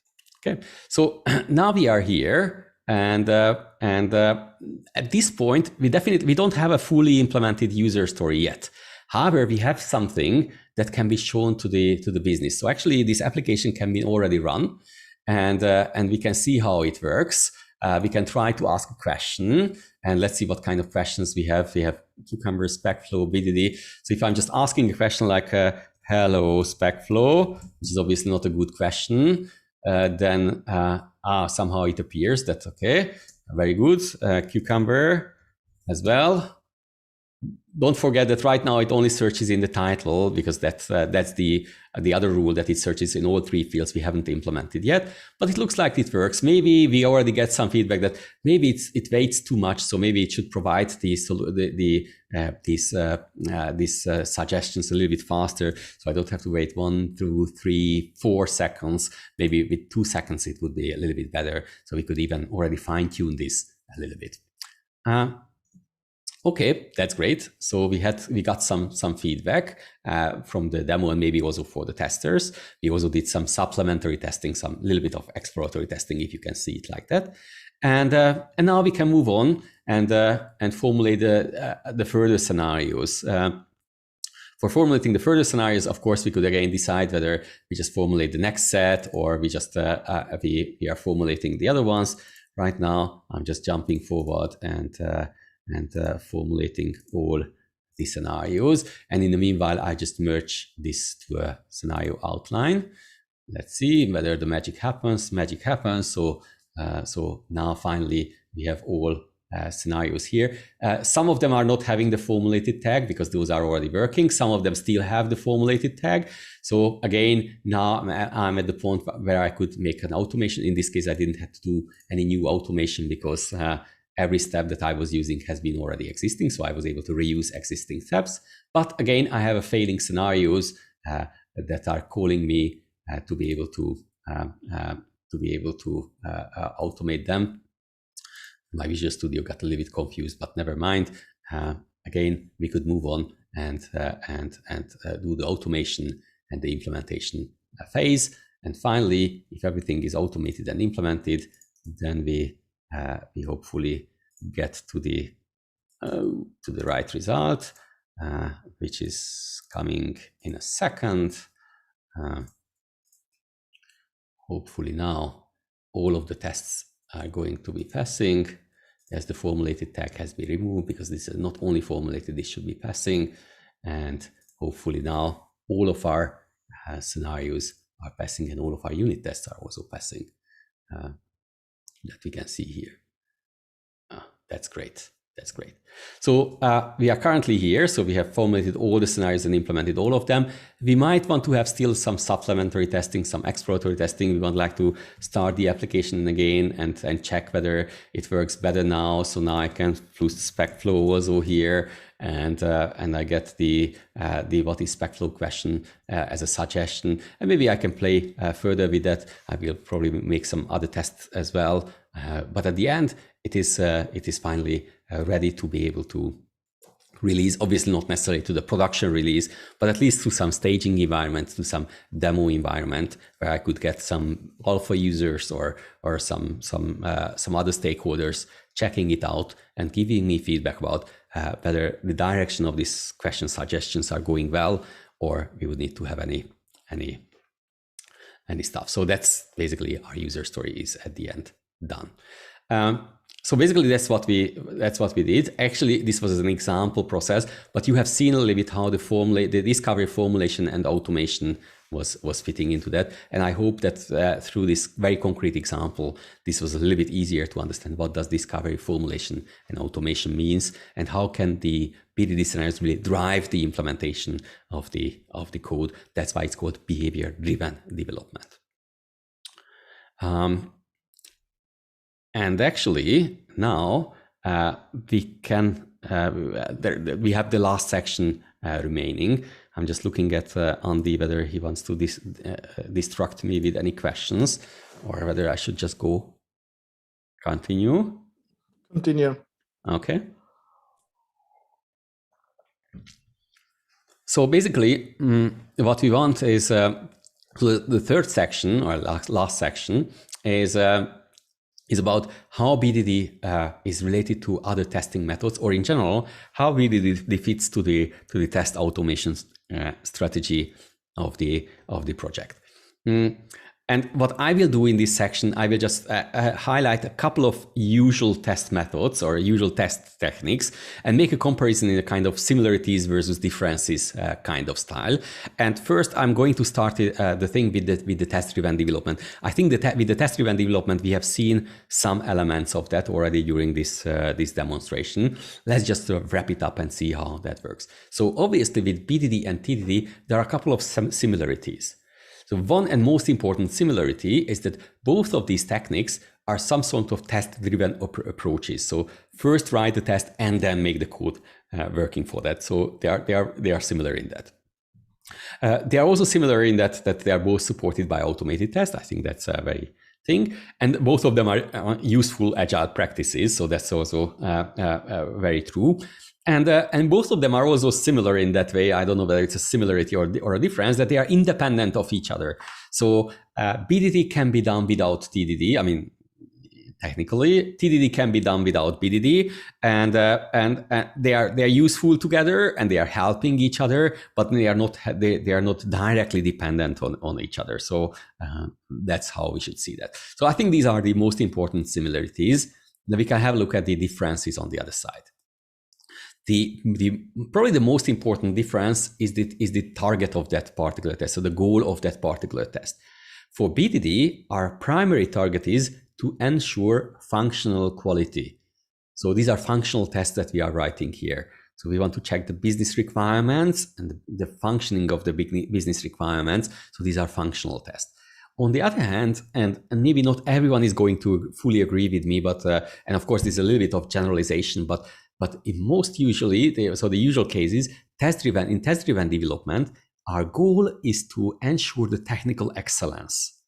Okay, so now we are here, and at this point, we don't have a fully implemented user story yet. However, we have something that can be shown to the business. So actually, this application can be already run, and we can see how it works. We can try to ask a question, and let's see what kind of questions we have. We have Cucumber, SpecFlow, Bdd. So if I'm just asking a question like, hello, SpecFlow, which is obviously not a good question, then somehow it appears that, okay, very good. Cucumber as well. Don't forget that right now it only searches in the title, because that's the other rule, that it searches in all three fields we haven't implemented yet. But it looks like it works. Maybe we already get some feedback that maybe it waits too much, so maybe it should provide these suggestions a little bit faster, so I don't have to wait 1, 2, 3, 4 seconds. Maybe with 2 seconds it would be a little bit better. So we could even already fine tune this a little bit. Okay, that's great. So we got some feedback from the demo, and maybe also for the testers. We also did some supplementary testing, some little bit of exploratory testing, if you can see it like that. And now we can move on and formulate the further scenarios. For formulating the further scenarios, of course, we could again decide whether we just formulate the next set, or we just we are formulating the other ones. Right now, I'm just jumping forward and formulating all the scenarios. And in the meanwhile, I just merge this to a scenario outline. Let's see whether the magic happens. Magic happens. So now finally we have all scenarios here. Some of them are not having the formulated tag because those are already working. Some of them still have the formulated tag. So again, now I'm at the point where I could make an automation. In this case, I didn't have to do any new automation because every step that I was using has been already existing, so I was able to reuse existing steps. But again, I have a failing scenarios that are calling me to be able to automate them. My Visual Studio got a little bit confused, but never mind. Again, we could move on and do the automation and the implementation phase. And finally, if everything is automated and implemented, then we hopefully get to the right result, which is coming in a second. Hopefully now all of the tests are going to be passing, as the formulated tag has been removed, because this is not only formulated, this should be passing. And hopefully now all of our scenarios are passing, and all of our unit tests are also passing. That we can see here. That's great. That's great. So we are currently here. So we have formulated all the scenarios and implemented all of them. We might want to have still some supplementary testing, some exploratory testing. We would like to start the application again and check whether it works better now. So now I can use SpecFlow also here, and I get the what is SpecFlow question as a suggestion. And maybe I can play further with that. I will probably make some other tests as well. But at the end, it is finally ready to be able to release, obviously not necessarily to the production release, but at least to some staging environment, to some demo environment where I could get some alpha users or some other stakeholders checking it out and giving me feedback about whether the direction of these question suggestions are going well, or we would need to have any stuff. So that's basically our user story is at the end done. So basically that's what we did. Actually, this was an example process, but you have seen a little bit how the discovery, formulation, and automation was fitting into that. And I hope that through this very concrete example, this was a little bit easier to understand what does discovery, formulation, and automation means, and how can the Bdd scenarios really drive the implementation of the code. That's why it's called behavior-driven development. And actually, now we have the last section remaining. I'm just looking at Andy whether he wants to distract me with any questions, or whether I should just go continue. Continue. Okay. So basically, what we want is the third section, or last section, is about how Bdd is related to other testing methods, or in general, how Bdd fits to the test automation strategy of the project. And what I will do in this section, I will just highlight a couple of usual test methods or usual test techniques and make a comparison in a kind of similarities versus differences kind of style. And first, I'm going to start the thing with the test-driven development. I think that with the test-driven development, we have seen some elements of that already during this demonstration. Let's just wrap it up and see how that works. So obviously with Bdd and Tdd, there are a couple of similarities. So one and most important similarity is that both of these techniques are some sort of test-driven approaches. So first write the test and then make the code working for that. So they are similar in that. They are also similar in that they are both supported by automated tests. I think that's a very thing. And both of them are useful agile practices. So that's also very true. And both of them are also similar in that way. I don't know whether it's a similarity or a difference, that they are independent of each other. So Bdd can be done without Tdd. I mean, technically, Tdd can be done without Bdd, and they are useful together and they are helping each other, but they are not directly dependent on each other. So that's how we should see that. So I think these are the most important similarities. Then we can have a look at the differences on the other side. Probably the most important difference is the target of that particular test, so the goal of that particular test. For Bdd, our primary target is to ensure functional quality. So these are functional tests that we are writing here. So we want to check the business requirements and the functioning of the business requirements. So these are functional tests. On the other hand, and maybe not everyone is going to fully agree with me, but and of course this is a little bit of generalization, but in most usually, the usual cases, in test-driven development, our goal is to ensure the technical excellence.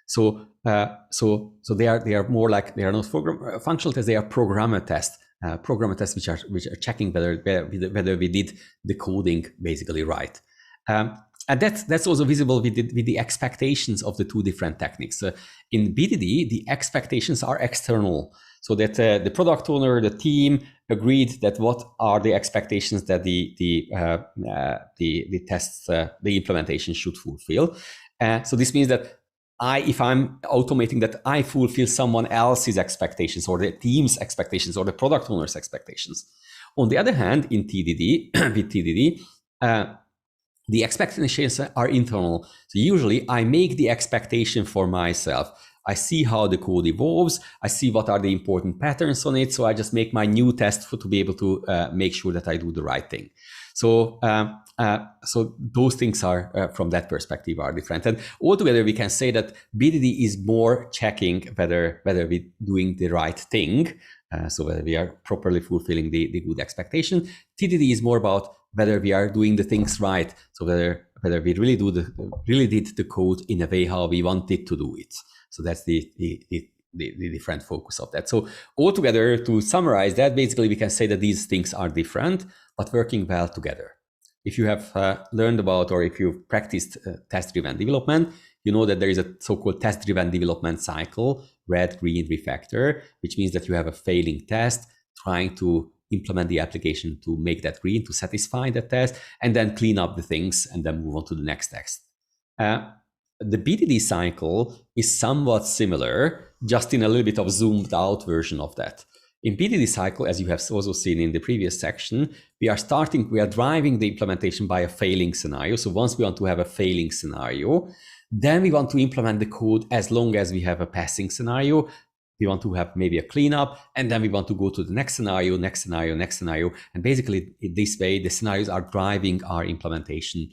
So they are more like, they are not functional tests, they are programmer tests. Programmer tests which are checking whether we did the coding basically right. And that's also visible with the expectations of the two different techniques. In Bdd, the expectations are external, so that the product owner, the team agreed that what are the expectations that the tests, the implementation should fulfill. So this means that if I'm automating that, I fulfill someone else's expectations or the team's expectations or the product owner's expectations. On the other hand, in Tdd, with Tdd, the expectations are internal. So usually I make the expectation for myself. I see how the code evolves. I see what are the important patterns on it. So I just make my new test to be able to make sure that I do the right thing. So those things are, from that perspective, are different. And altogether, we can say that Bdd is more checking whether we're doing the right thing. So whether we are properly fulfilling the good expectation. Tdd is more about whether we are doing the things right. So whether we really did the code in a way how we wanted to do it. So that's the different focus of that. So altogether, to summarize that, basically we can say that these things are different, but working well together. If you have learned about, or if you've practiced test-driven development, you know that there is a so-called test-driven development cycle, red, green, refactor, which means that you have a failing test, trying to implement the application to make that green, to satisfy the test, and then clean up the things and then move on to the next test. The Bdd cycle is somewhat similar, just in a little bit of zoomed out version of that. in Bdd Cycle, as you have also seen in the previous section, we are driving the implementation by a failing scenario. So once we want to have a failing scenario, then we want to implement the code as long as we have a passing scenario. We want to have maybe a cleanup, and then we want to go to the next scenario, next scenario, next scenario. And basically, in this way, the scenarios are driving our implementation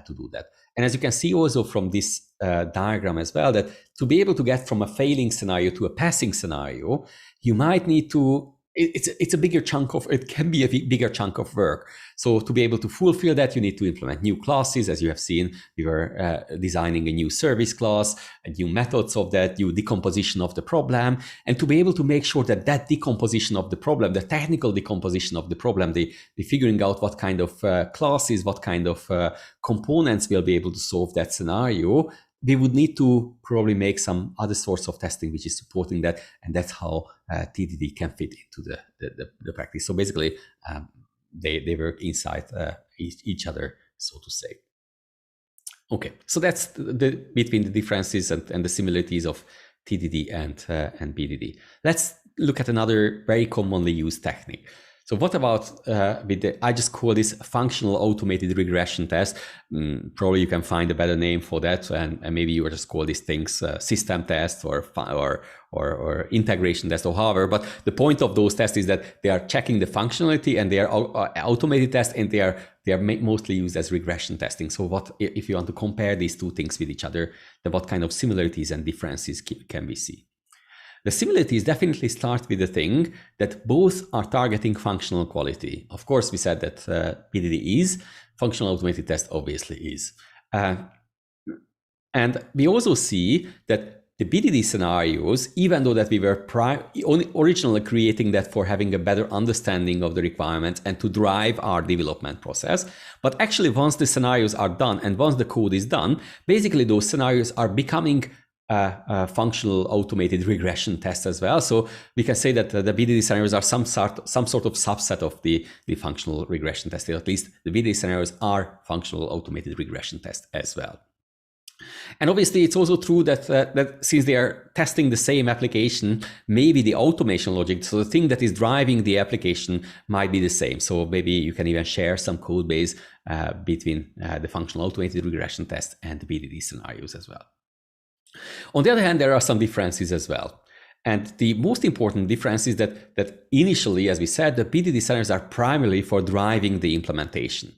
to do that. And as you can see also from this diagram as well, that to be able to get from a failing scenario to a passing scenario, you might need to, it's a bigger chunk of, it can be a bigger chunk of work. So to be able to fulfill that, you need to implement new classes. As you have seen, we were designing a new service class, new methods of that, new decomposition of the problem. And to be able to make sure that that decomposition of the problem, the technical decomposition of the problem, the figuring out what kind of classes, what kind of components will be able to solve that scenario, we would need to probably make some other sorts of testing which is supporting that, and that's how TDD can fit into the practice. So basically, they work inside each other, so to say. Okay, so that's between the differences and the similarities of TDD and Bdd. Let's look at another very commonly used technique. So what about I just call this functional automated regression test. Probably you can find a better name for that, and maybe you just call these things system test or integration test or however. But the point of those tests is that they are checking the functionality, and they are automated tests, and they are mostly used as regression testing. So what if you want to compare these two things with each other, then what kind of similarities and differences can we see? The similarities definitely start with the thing that both are targeting functional quality. Of course, we said that Bdd is, functional automated test obviously is. And we also see that the Bdd scenarios, even though that we were originally creating that for having a better understanding of the requirements and to drive our development process, but actually once the scenarios are done and once the code is done, basically those scenarios are becoming functional automated regression tests as well. So we can say that the Bdd scenarios are some sort of subset of the functional regression test. At least the Bdd scenarios are functional automated regression tests as well. And obviously, it's also true that since they are testing the same application, maybe the automation logic, so the thing that is driving the application, might be the same. So maybe you can even share some code base between the functional automated regression test and the Bdd scenarios as well. On the other hand, there are some differences as well. And the most important difference is that initially, as we said, the Bdd scenarios are primarily for driving the implementation.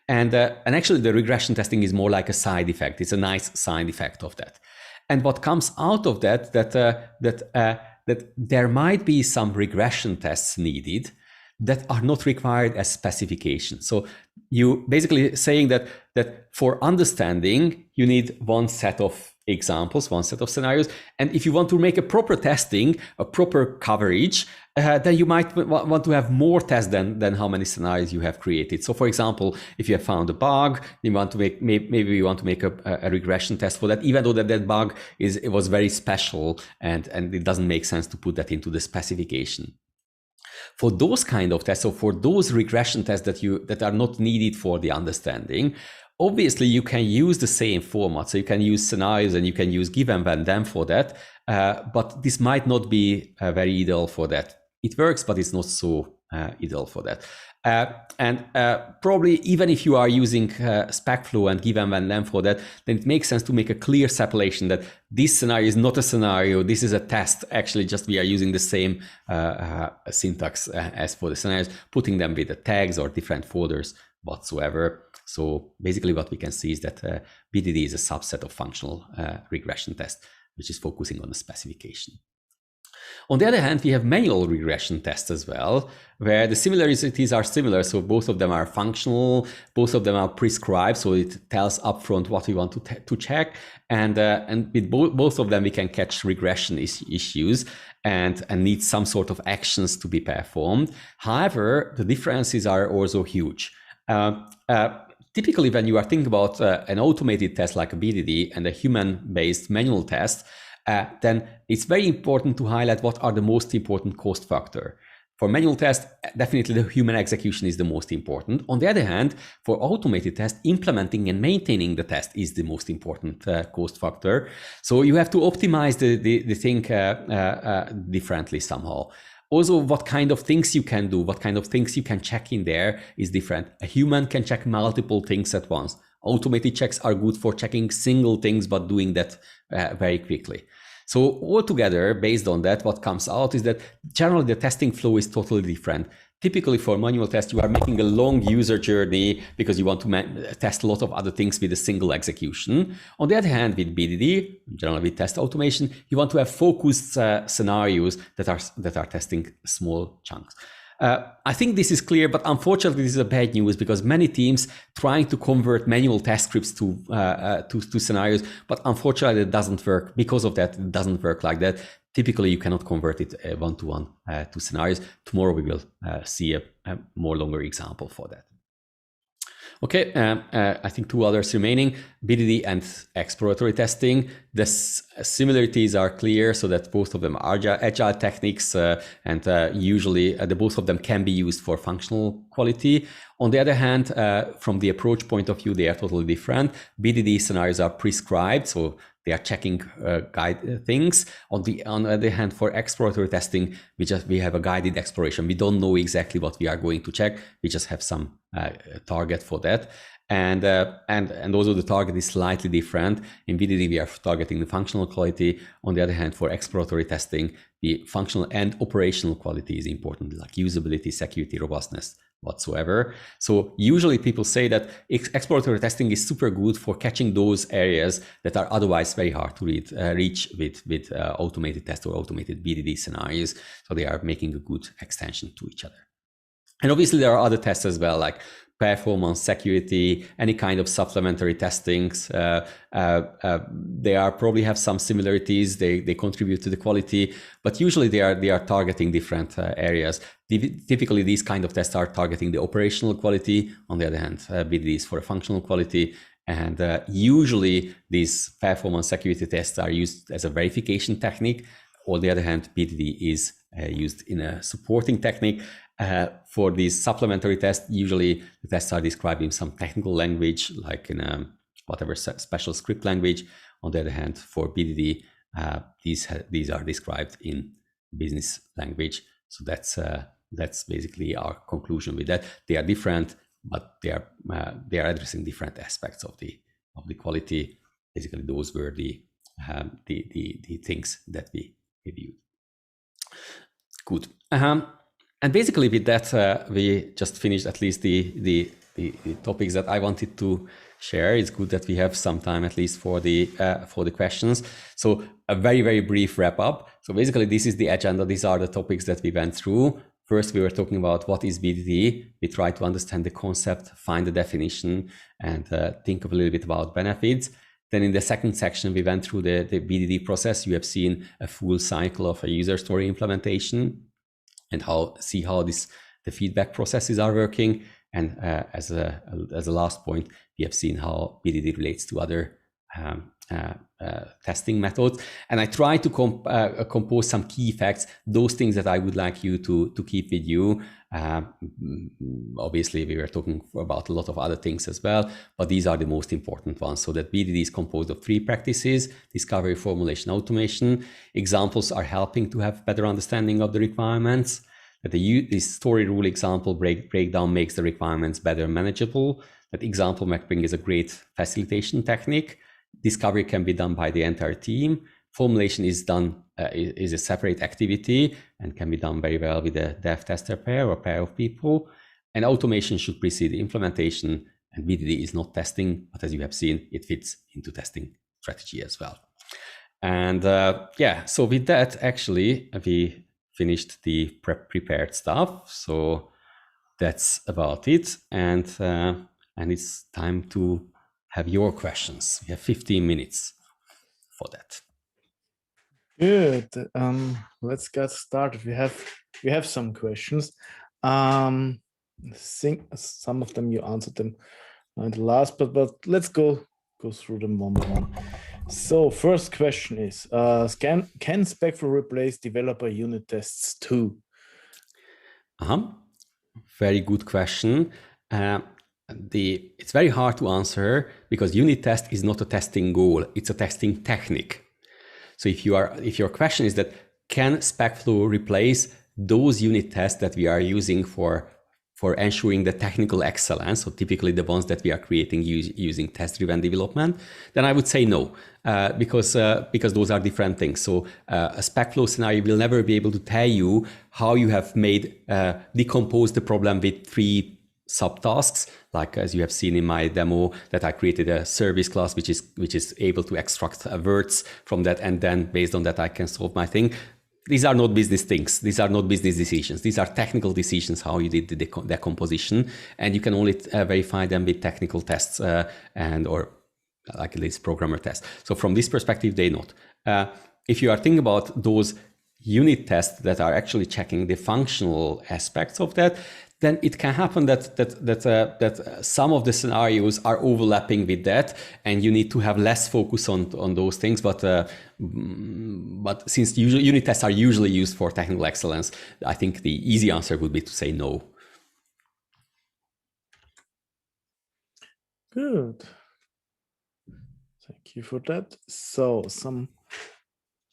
And actually, the regression testing is more like a side effect. It's a nice side effect of that. And what comes out of that, that there might be some regression tests needed that are not required as specification. So you basically saying that for understanding, you need one set of examples, one set of scenarios. And if you want to make a proper testing, a proper coverage, then you might want to have more tests than how many scenarios you have created. So for example, if you have found a bug, you want to make, maybe you want to make a regression test for that, even though that bug was very special and it doesn't make sense to put that into the specification. For those kind of tests, so for those regression tests that are not needed for the understanding, obviously you can use the same format. So you can use scenarios and you can use give and when then for that. But this might not be very ideal for that. It works, but it's not so ideal for that. And probably even if you are using SpecFlow and give and when then for that, then it makes sense to make a clear separation that this scenario is not a scenario, this is a test. Actually, just we are using the same syntax as for the scenarios, putting them with the tags or different folders whatsoever. So basically what we can see is that Bdd is a subset of functional regression test, which is focusing on the specification. On the other hand, we have manual regression tests as well, where the similarities are similar. So both of them are functional, both of them are prescribed. So it tells upfront what we want to check. And with both of them, we can catch regression issues and need some sort of actions to be performed. However, the differences are also huge. Typically, when you are thinking about an automated test like a Bdd and a human-based manual test, then it's very important to highlight what are the most important cost factor. For manual test, definitely the human execution is the most important. On the other hand, for automated test, implementing and maintaining the test is the most important cost factor. So you have to optimize the thing differently somehow. Also, what kind of things you can do, what kind of things you can check in there is different. A human can check multiple things at once. Automated checks are good for checking single things, but doing that very quickly. So altogether, based on that, what comes out is that generally the testing flow is totally different. Typically for manual tests, you are making a long user journey because you want to test a lot of other things with a single execution. On the other hand, with Bdd, generally with test automation, you want to have focused scenarios that are testing small chunks. I think this is clear, but unfortunately, this is a bad news because many teams trying to convert manual test scripts to scenarios, but unfortunately, it doesn't work. Because of that, it doesn't work like that. Typically, you cannot convert it one-to-one to scenarios. Tomorrow, we will see a more longer example for that. Okay, I think two others remaining, Bdd and Exploratory Testing. The similarities are clear, so that both of them are agile techniques, and usually both of them can be used for functional quality. On the other hand, from the approach point of view, they are totally different. Bdd scenarios are prescribed, so they are checking guide things. On the other hand, for exploratory testing, we have a guided exploration. We don't know exactly what we are going to check. We just have some target for that. And also the target is slightly different. In Bdd, we are targeting the functional quality. On the other hand, for exploratory testing, the functional and operational quality is important, like usability, security, robustness, whatsoever. So usually people say that exploratory testing is super good for catching those areas that are otherwise very hard to reach with automated test or automated Bdd scenarios. So they are making a good extension to each other. And obviously there are other tests as well, like performance, security, any kind of supplementary testings. They probably have some similarities. They contribute to the quality, but usually they are targeting different areas. Typically, these kind of tests are targeting the operational quality. On the other hand, Bdd is for functional quality. And usually these performance security tests are used as a verification technique. On the other hand, Bdd is used in a supporting technique. For these supplementary tests, usually the tests are described in some technical language, like in whatever special script language. On the other hand, for Bdd, these are described in business language. So that's basically our conclusion with that. They are different, but they are addressing different aspects of the quality. Basically, those were the things that we reviewed. Good. And basically with that, we just finished at least the topics that I wanted to share. It's good that we have some time at least for the questions. So a very, very brief wrap up. So basically this is the agenda. These are the topics that we went through. First, we were talking about what is Bdd. We tried to understand the concept, find the definition, and think a little bit about benefits. Then in the second section, we went through the Bdd process. You have seen a full cycle of a user story implementation and see how the feedback processes are working. And as a last point, we have seen how Bdd relates to other testing methods. And I try to compose some key facts, those things that I would like you to keep with you. Obviously, we were talking about a lot of other things as well, but these are the most important ones. So that Bdd is composed of 3 practices: discovery, formulation, automation. Examples are helping to have better understanding of the requirements. That the story rule example breakdown makes the requirements better manageable. That example mapping is a great facilitation technique. Discovery can be done by the entire team. Formulation is a separate activity and can be done very well with a dev tester pair or pair of people. And automation should precede implementation. And Bdd is not testing, but as you have seen, it fits into testing strategy as well. And so with that, actually, we finished the prepared stuff. So that's about it. And it's time to have your questions. We have 15 minutes for that. Good. Let's get started. We have some questions. I think some of them you answered them in the last, but let's go through them one by one. So first question is, can SpecFlow replace developer unit tests too? Very good question. It's very hard to answer because unit test is not a testing goal, it's a testing technique. So if your question is that can SpecFlow replace those unit tests that we are using for ensuring the technical excellence, so typically the ones that we are creating using test-driven development, then I would say no, because those are different things. So a SpecFlow scenario will never be able to tell you how you have decomposed the problem with 3 subtasks, like as you have seen in my demo, that I created a service class which is able to extract words from that, and then based on that I can solve my thing. These are not business things. These are not business decisions. These are technical decisions, how you did the decomposition, and you can only verify them with technical tests or like this programmer test. So from this perspective, they not. If you are thinking about those unit tests that are actually checking the functional aspects of that, then it can happen that some of the scenarios are overlapping with that, and you need to have less focus on those things. But since unit tests are usually used for technical excellence, I think the easy answer would be to say no. Good. Thank you for that. So some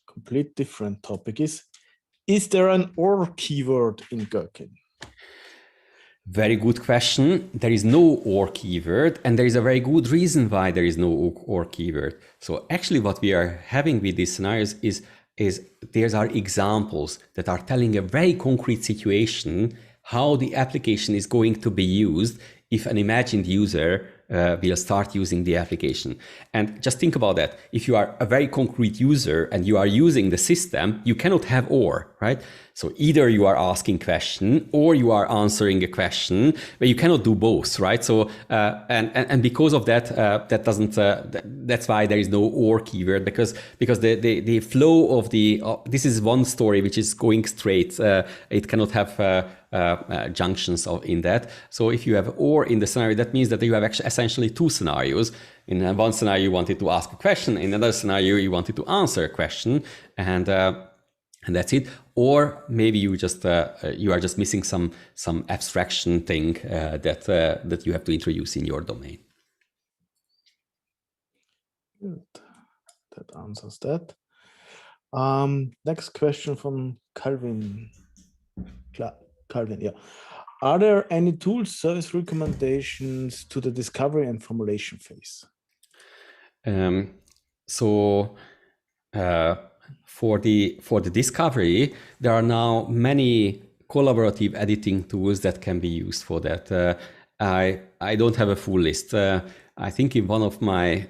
complete different topic is there an OR keyword in Gherkin? Very good question. There is no OR keyword, and there is a very good reason why there is no OR keyword. So actually what we are having with these scenarios is there are examples that are telling a very concrete situation how the application is going to be used if an imagined user will start using the application. And just think about that. If you are a very concrete user and you are using the system, you cannot have OR, right? So either you are asking question or you are answering a question, but you cannot do both, right? So and because of that, that's why there is no OR keyword, because the flow of this is one story which is going straight. It cannot have junctions in that. So if you have OR in the scenario, that means that you have essentially 2 scenarios. In one scenario, you wanted to ask a question. In another scenario, you wanted to answer a question, and that's it. Or maybe you are just missing some abstraction thing that you have to introduce in your domain. Good. That answers that. Next question from Calvin. Calvin, yeah. Are there any tool service recommendations to the discovery and formulation phase? For the discovery, there are now many collaborative editing tools that can be used for that. I don't have a full list. I think in one of my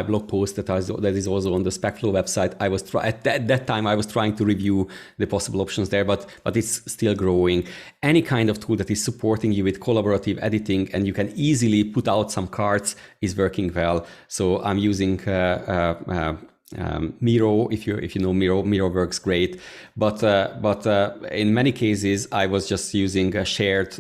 blog posts that is also on the SpecFlow website, at that time I was trying to review the possible options there, but it's still growing. Any kind of tool that is supporting you with collaborative editing and you can easily put out some cards is working well. So I'm using Miro. If you know Miro works great. But in many cases I was just using a shared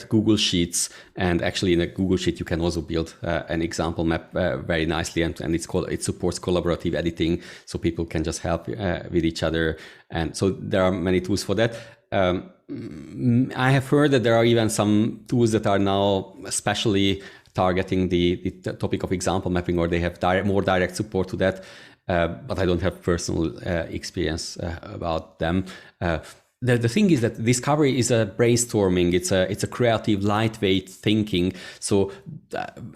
Google Sheets, and actually in a Google Sheet you can also build an example map very nicely, and it supports collaborative editing, so people can just help with each other, and so there are many tools for that. I have heard that there are even some tools that are now especially targeting the topic of example mapping, or they have more direct support to that, but I don't have personal experience about them. The thing is that discovery is a brainstorming. It's a creative, lightweight thinking. So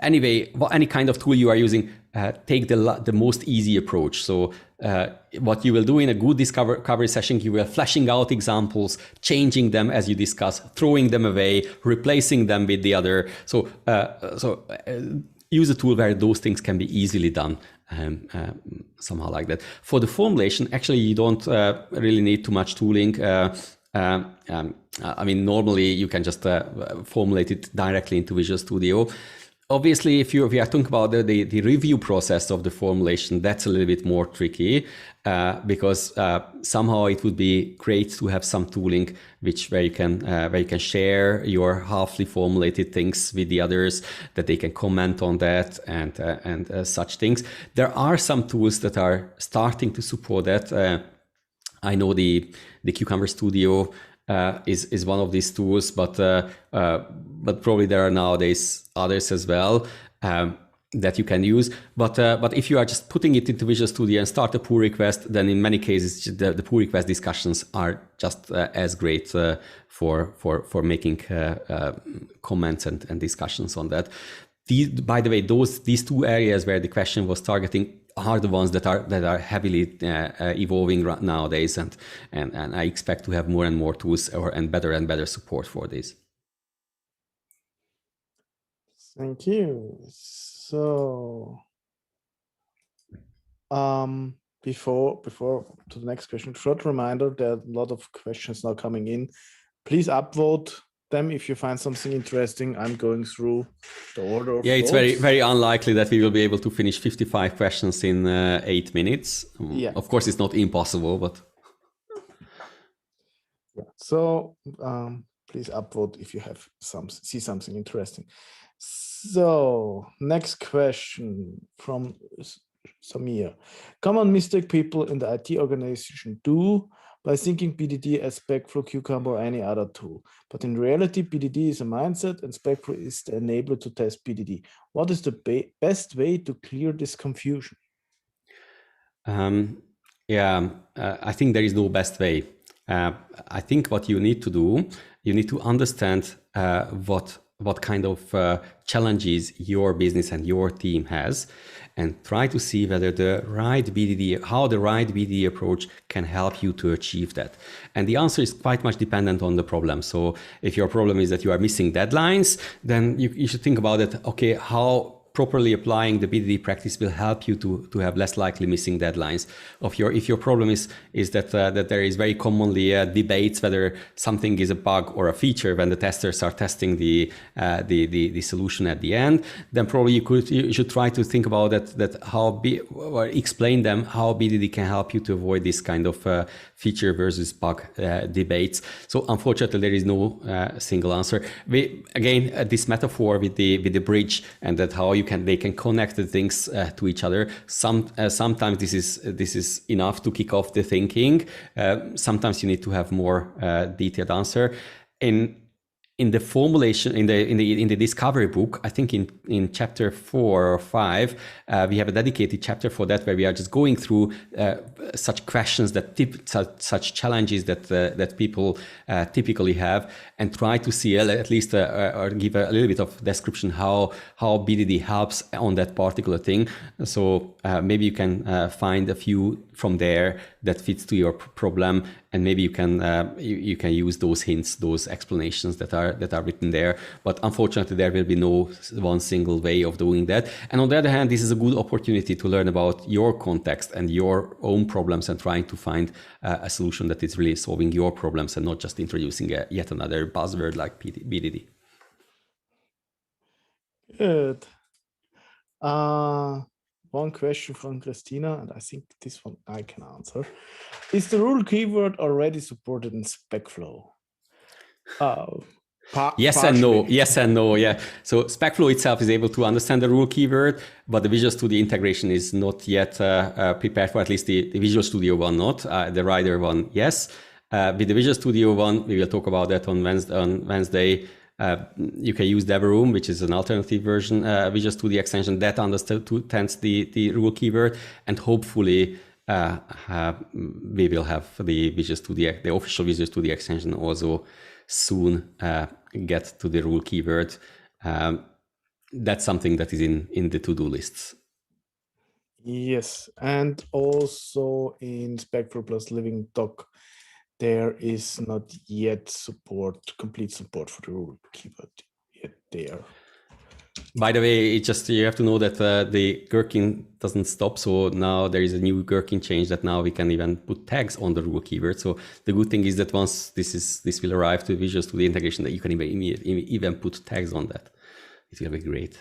anyway, any kind of tool you are using, take the most easy approach. So what you will do in a good discovery session, you will fleshing out examples, changing them as you discuss, throwing them away, replacing them with the other. So use a tool where those things can be easily done. Somehow like that. For the formulation, actually, you don't really need too much tooling. I mean, normally you can just formulate it directly into Visual Studio. Obviously, if we are talking about the review process of the formulation, that's a little bit more tricky because somehow it would be great to have some tooling where you can share your halfly formulated things with the others, that they can comment on that and such things. There are some tools that are starting to support that. I know the Cucumber Studio is one of these tools, but probably there are nowadays others as well. that you can use. But if you are just putting it into Visual Studio and start a pull request, then in many cases the pull request discussions are just as great for making comments and discussions on that. By the way, these two areas where the question was targeting are the ones that are heavily evolving right nowadays, and I expect to have more and more tools and better support for this. Thank you. So, before to the next question, short reminder, there are a lot of questions now coming in. Please upvote them if you find something interesting. I'm going through the order of it's votes. very unlikely that we will be able to finish 55 questions in 8 minutes. Yeah. Of course, it's not impossible, but yeah. So please upvote if you have see something interesting. So next question from Samir. Common mistake people in the IT organization do by thinking Bdd as SpecFlow, Cucumber, or any other tool. But in reality, Bdd is a mindset and SpecFlow is the enabler to test Bdd. What is the best way to clear this confusion? I think there is no best way. I think what you need to do, you need to understand what kind of challenges your business and your team has, and try to see whether how the right Bdd approach can help you to achieve that. And the answer is quite much dependent on the problem. So if your problem is that you are missing deadlines, then you should think about it. Okay, how properly applying the Bdd practice will help you to have less likely missing deadlines. If your problem is that there is very commonly debates whether something is a bug or a feature when the testers are testing the solution at the end, then probably you should try to think about or explain them how Bdd can help you to avoid this kind of feature versus bug debates. So unfortunately, there is no single answer. This metaphor with the bridge and that how they can connect the things to each other. Sometimes this is enough to kick off the thinking. Sometimes you need to have more detailed answer. In the formulation, in the discovery book, I think in chapter 4 or 5, we have a dedicated chapter for that, where we are just going through such questions such challenges that people typically have, and try to see at least or give a little bit of description how Bdd helps on that particular thing. So maybe you can find a few from there that fits to your problem, and maybe you can use those hints, those explanations that are written there. But unfortunately, there will be no one single way of doing that. And on the other hand, this is a good opportunity to learn about your context and your own problems, and trying to find a solution that is really solving your problems and not just introducing yet another buzzword like Bdd. Good. One question from Christina, and I think this one I can answer. Is the rule keyword already supported in SpecFlow? Yes and no. Yes and no. Yeah. So SpecFlow itself is able to understand the rule keyword, but the Visual Studio integration is not yet prepared for, at least the Visual Studio one, not the Rider one. Yes. With the Visual Studio one, we will talk about that on Wednesday. You can use DevRoom, which is an alternative version, Visual Studio extension that understands the rule keyword, and hopefully we will have the official Visual Studio extension also soon get to the rule keyword. That's something that is in the to-do lists. Yes, and also in SpecFlow plus Living Doc, there is not yet complete support for the rule keyword yet there. By the way, you have to know that the gherkin doesn't stop. So now there is a new gherkin change that now we can even put tags on the rule keyword. So the good thing is that once this will arrive to Visual Studio integration, that you can even put tags on that. It will be great.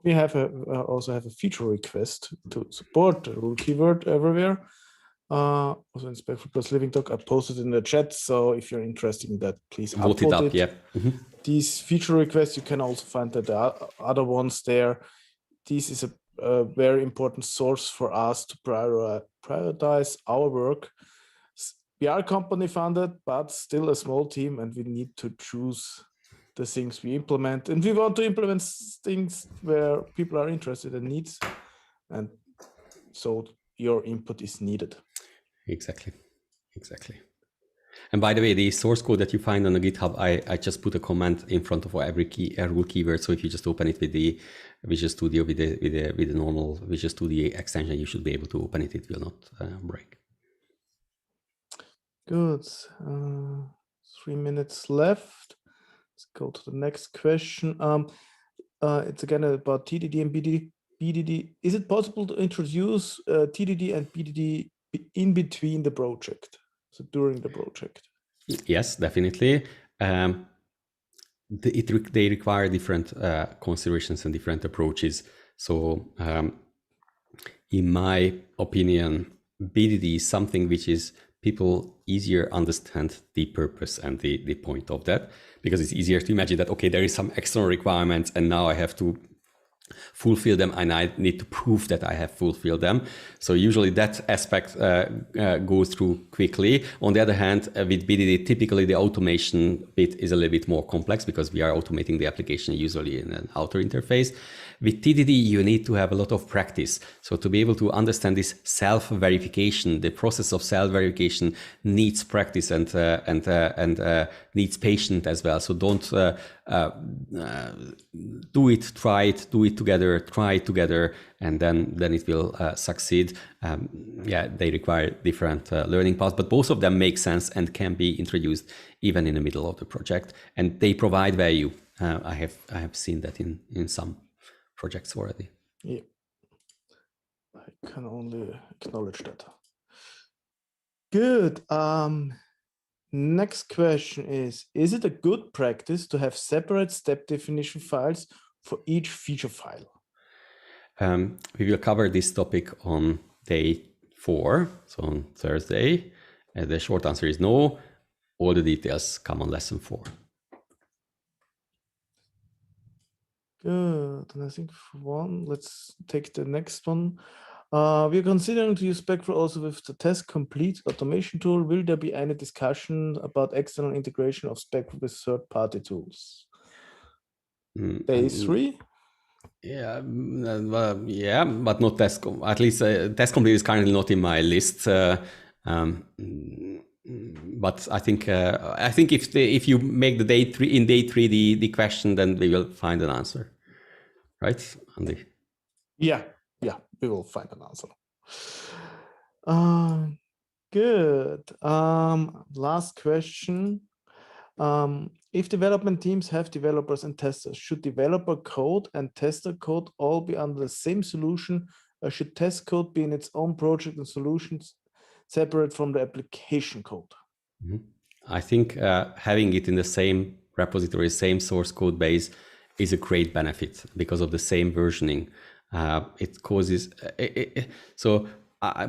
We have also have a feature request to support the rule keyword everywhere. Also in SpecFlow plus Living Doc, I posted in the chat. So if you're interested in that, please vote it up. Yeah. Mm-hmm. These feature requests, you can also find that the other ones there. This is a very important source for us to prioritize our work. We are company funded, but still a small team, and we need to choose the things we implement, and we want to implement things where people are interested in needs, and so your input is needed. Exactly. And by the way, the source code that you find on the GitHub, I just put a comment in front of every rule keyword. So if you just open it with the Visual Studio with the normal Visual Studio extension, you should be able to open it. It will not break. Good. 3 minutes left. Let's go to the next question. It's again about TDD and Bdd. Is it possible to introduce TDD and Bdd in between the project, so during the project? Yes, definitely. They require different considerations and different approaches. So in my opinion, Bdd is something which is people easier understand the purpose and the point of that, because it's easier to imagine that, okay, there is some external requirements and now I have to fulfill them and I need to prove that I have fulfilled them. So usually that aspect goes through quickly. On the other hand, with Bdd, typically the automation bit is a little bit more complex because we are automating the application usually in an outer interface. With TDD, you need to have a lot of practice. So to be able to understand this self-verification, the process of self-verification needs practice and needs patience as well. So don't do it, try it, do it together, try it together, and then it will succeed. Yeah, they require different learning paths, but both of them make sense and can be introduced even in the middle of the project, and they provide value. I have seen that in some projects already. Yeah, I can only acknowledge that. Good. Next question is it a good practice to have separate step definition files for each feature file? We will cover this topic on day 4, so on Thursday. The short answer is no. All the details come on lesson 4. Good. And I think for one, let's take the next one. We're considering to use SpecFlow also with the test complete automation tool. Will there be any discussion about external integration of Spec with third-party tools? Day 3? Yeah, yeah, but not test. At least test complete is currently not in my list. But I think if you make the day 3 the question, then we will find an answer, right, Andy? Yeah, we will find an answer. Good. Last question. If development teams have developers and testers, should developer code and tester code all be under the same solution, or should test code be in its own project and solutions separate from the application code? I think having it in the same repository, same source code base is a great benefit because of the same versioning. It causes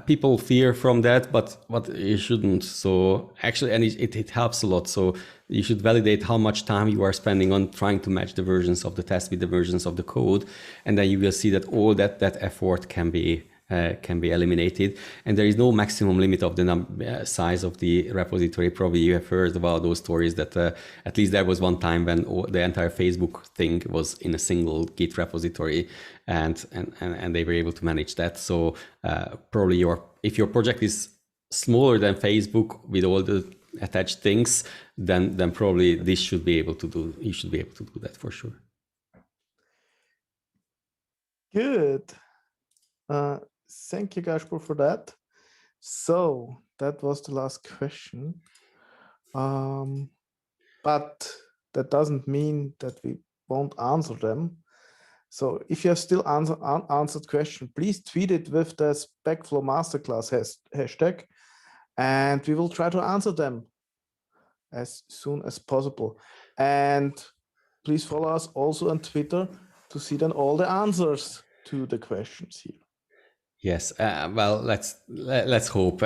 people fear from that, but you shouldn't. So actually, and it helps a lot. So you should validate how much time you are spending on trying to match the versions of the test with the versions of the code, and then you will see that all that effort can be eliminated, and there is no maximum limit of the size of the repository. Probably you have heard about those stories that at least there was one time when the entire Facebook thing was in a single Git repository, and they were able to manage that. So probably if your project is smaller than Facebook with all the attached things, then probably this should be able to do. You should be able to do that for sure. Good. Thank you, Gaspar, for that. So that was the last question. But that doesn't mean that we won't answer them. So if you have still unanswered question, please tweet it with the SpecFlow Masterclass hashtag, and we will try to answer them as soon as possible. And please follow us also on Twitter to see then all the answers to the questions here. Yes, well, let's hope.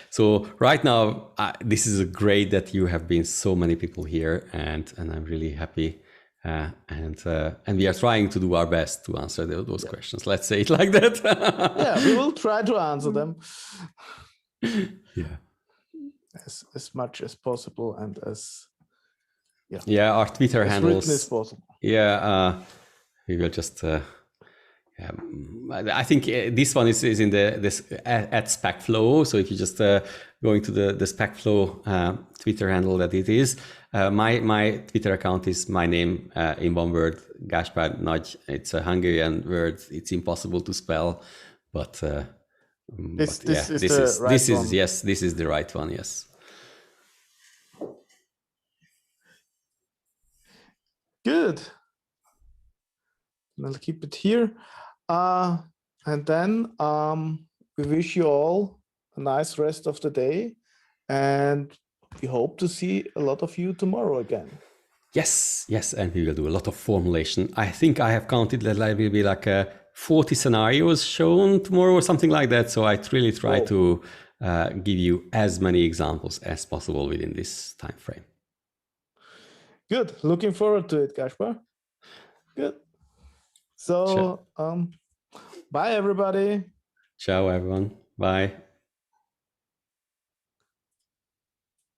So right now, this is great that you have been so many people here, and I'm really happy. And we are trying to do our best to answer those questions. Let's say it like that. Yeah, we will try to answer them. Yeah, as much as possible and as Yeah, our Twitter as handles. written as possible. Yeah, we will just. I think this one is in this at SpecFlow. So if you just go into the SpecFlow Twitter handle that it is, my Twitter account is my name in one word, Gáspár Nagy. It's a Hungarian word. It's impossible to spell, but this is the right one. Yes. Good. I'll keep it here. And then we wish you all a nice rest of the day. And we hope to see a lot of you tomorrow again. Yes, and we will do a lot of formulation. I think I have counted that there will be like 40 scenarios shown tomorrow or something like that. So I really try to give you as many examples as possible within this time frame. Good. Looking forward to it, Gáspár. Good. So, bye, everybody. Ciao, everyone. Bye.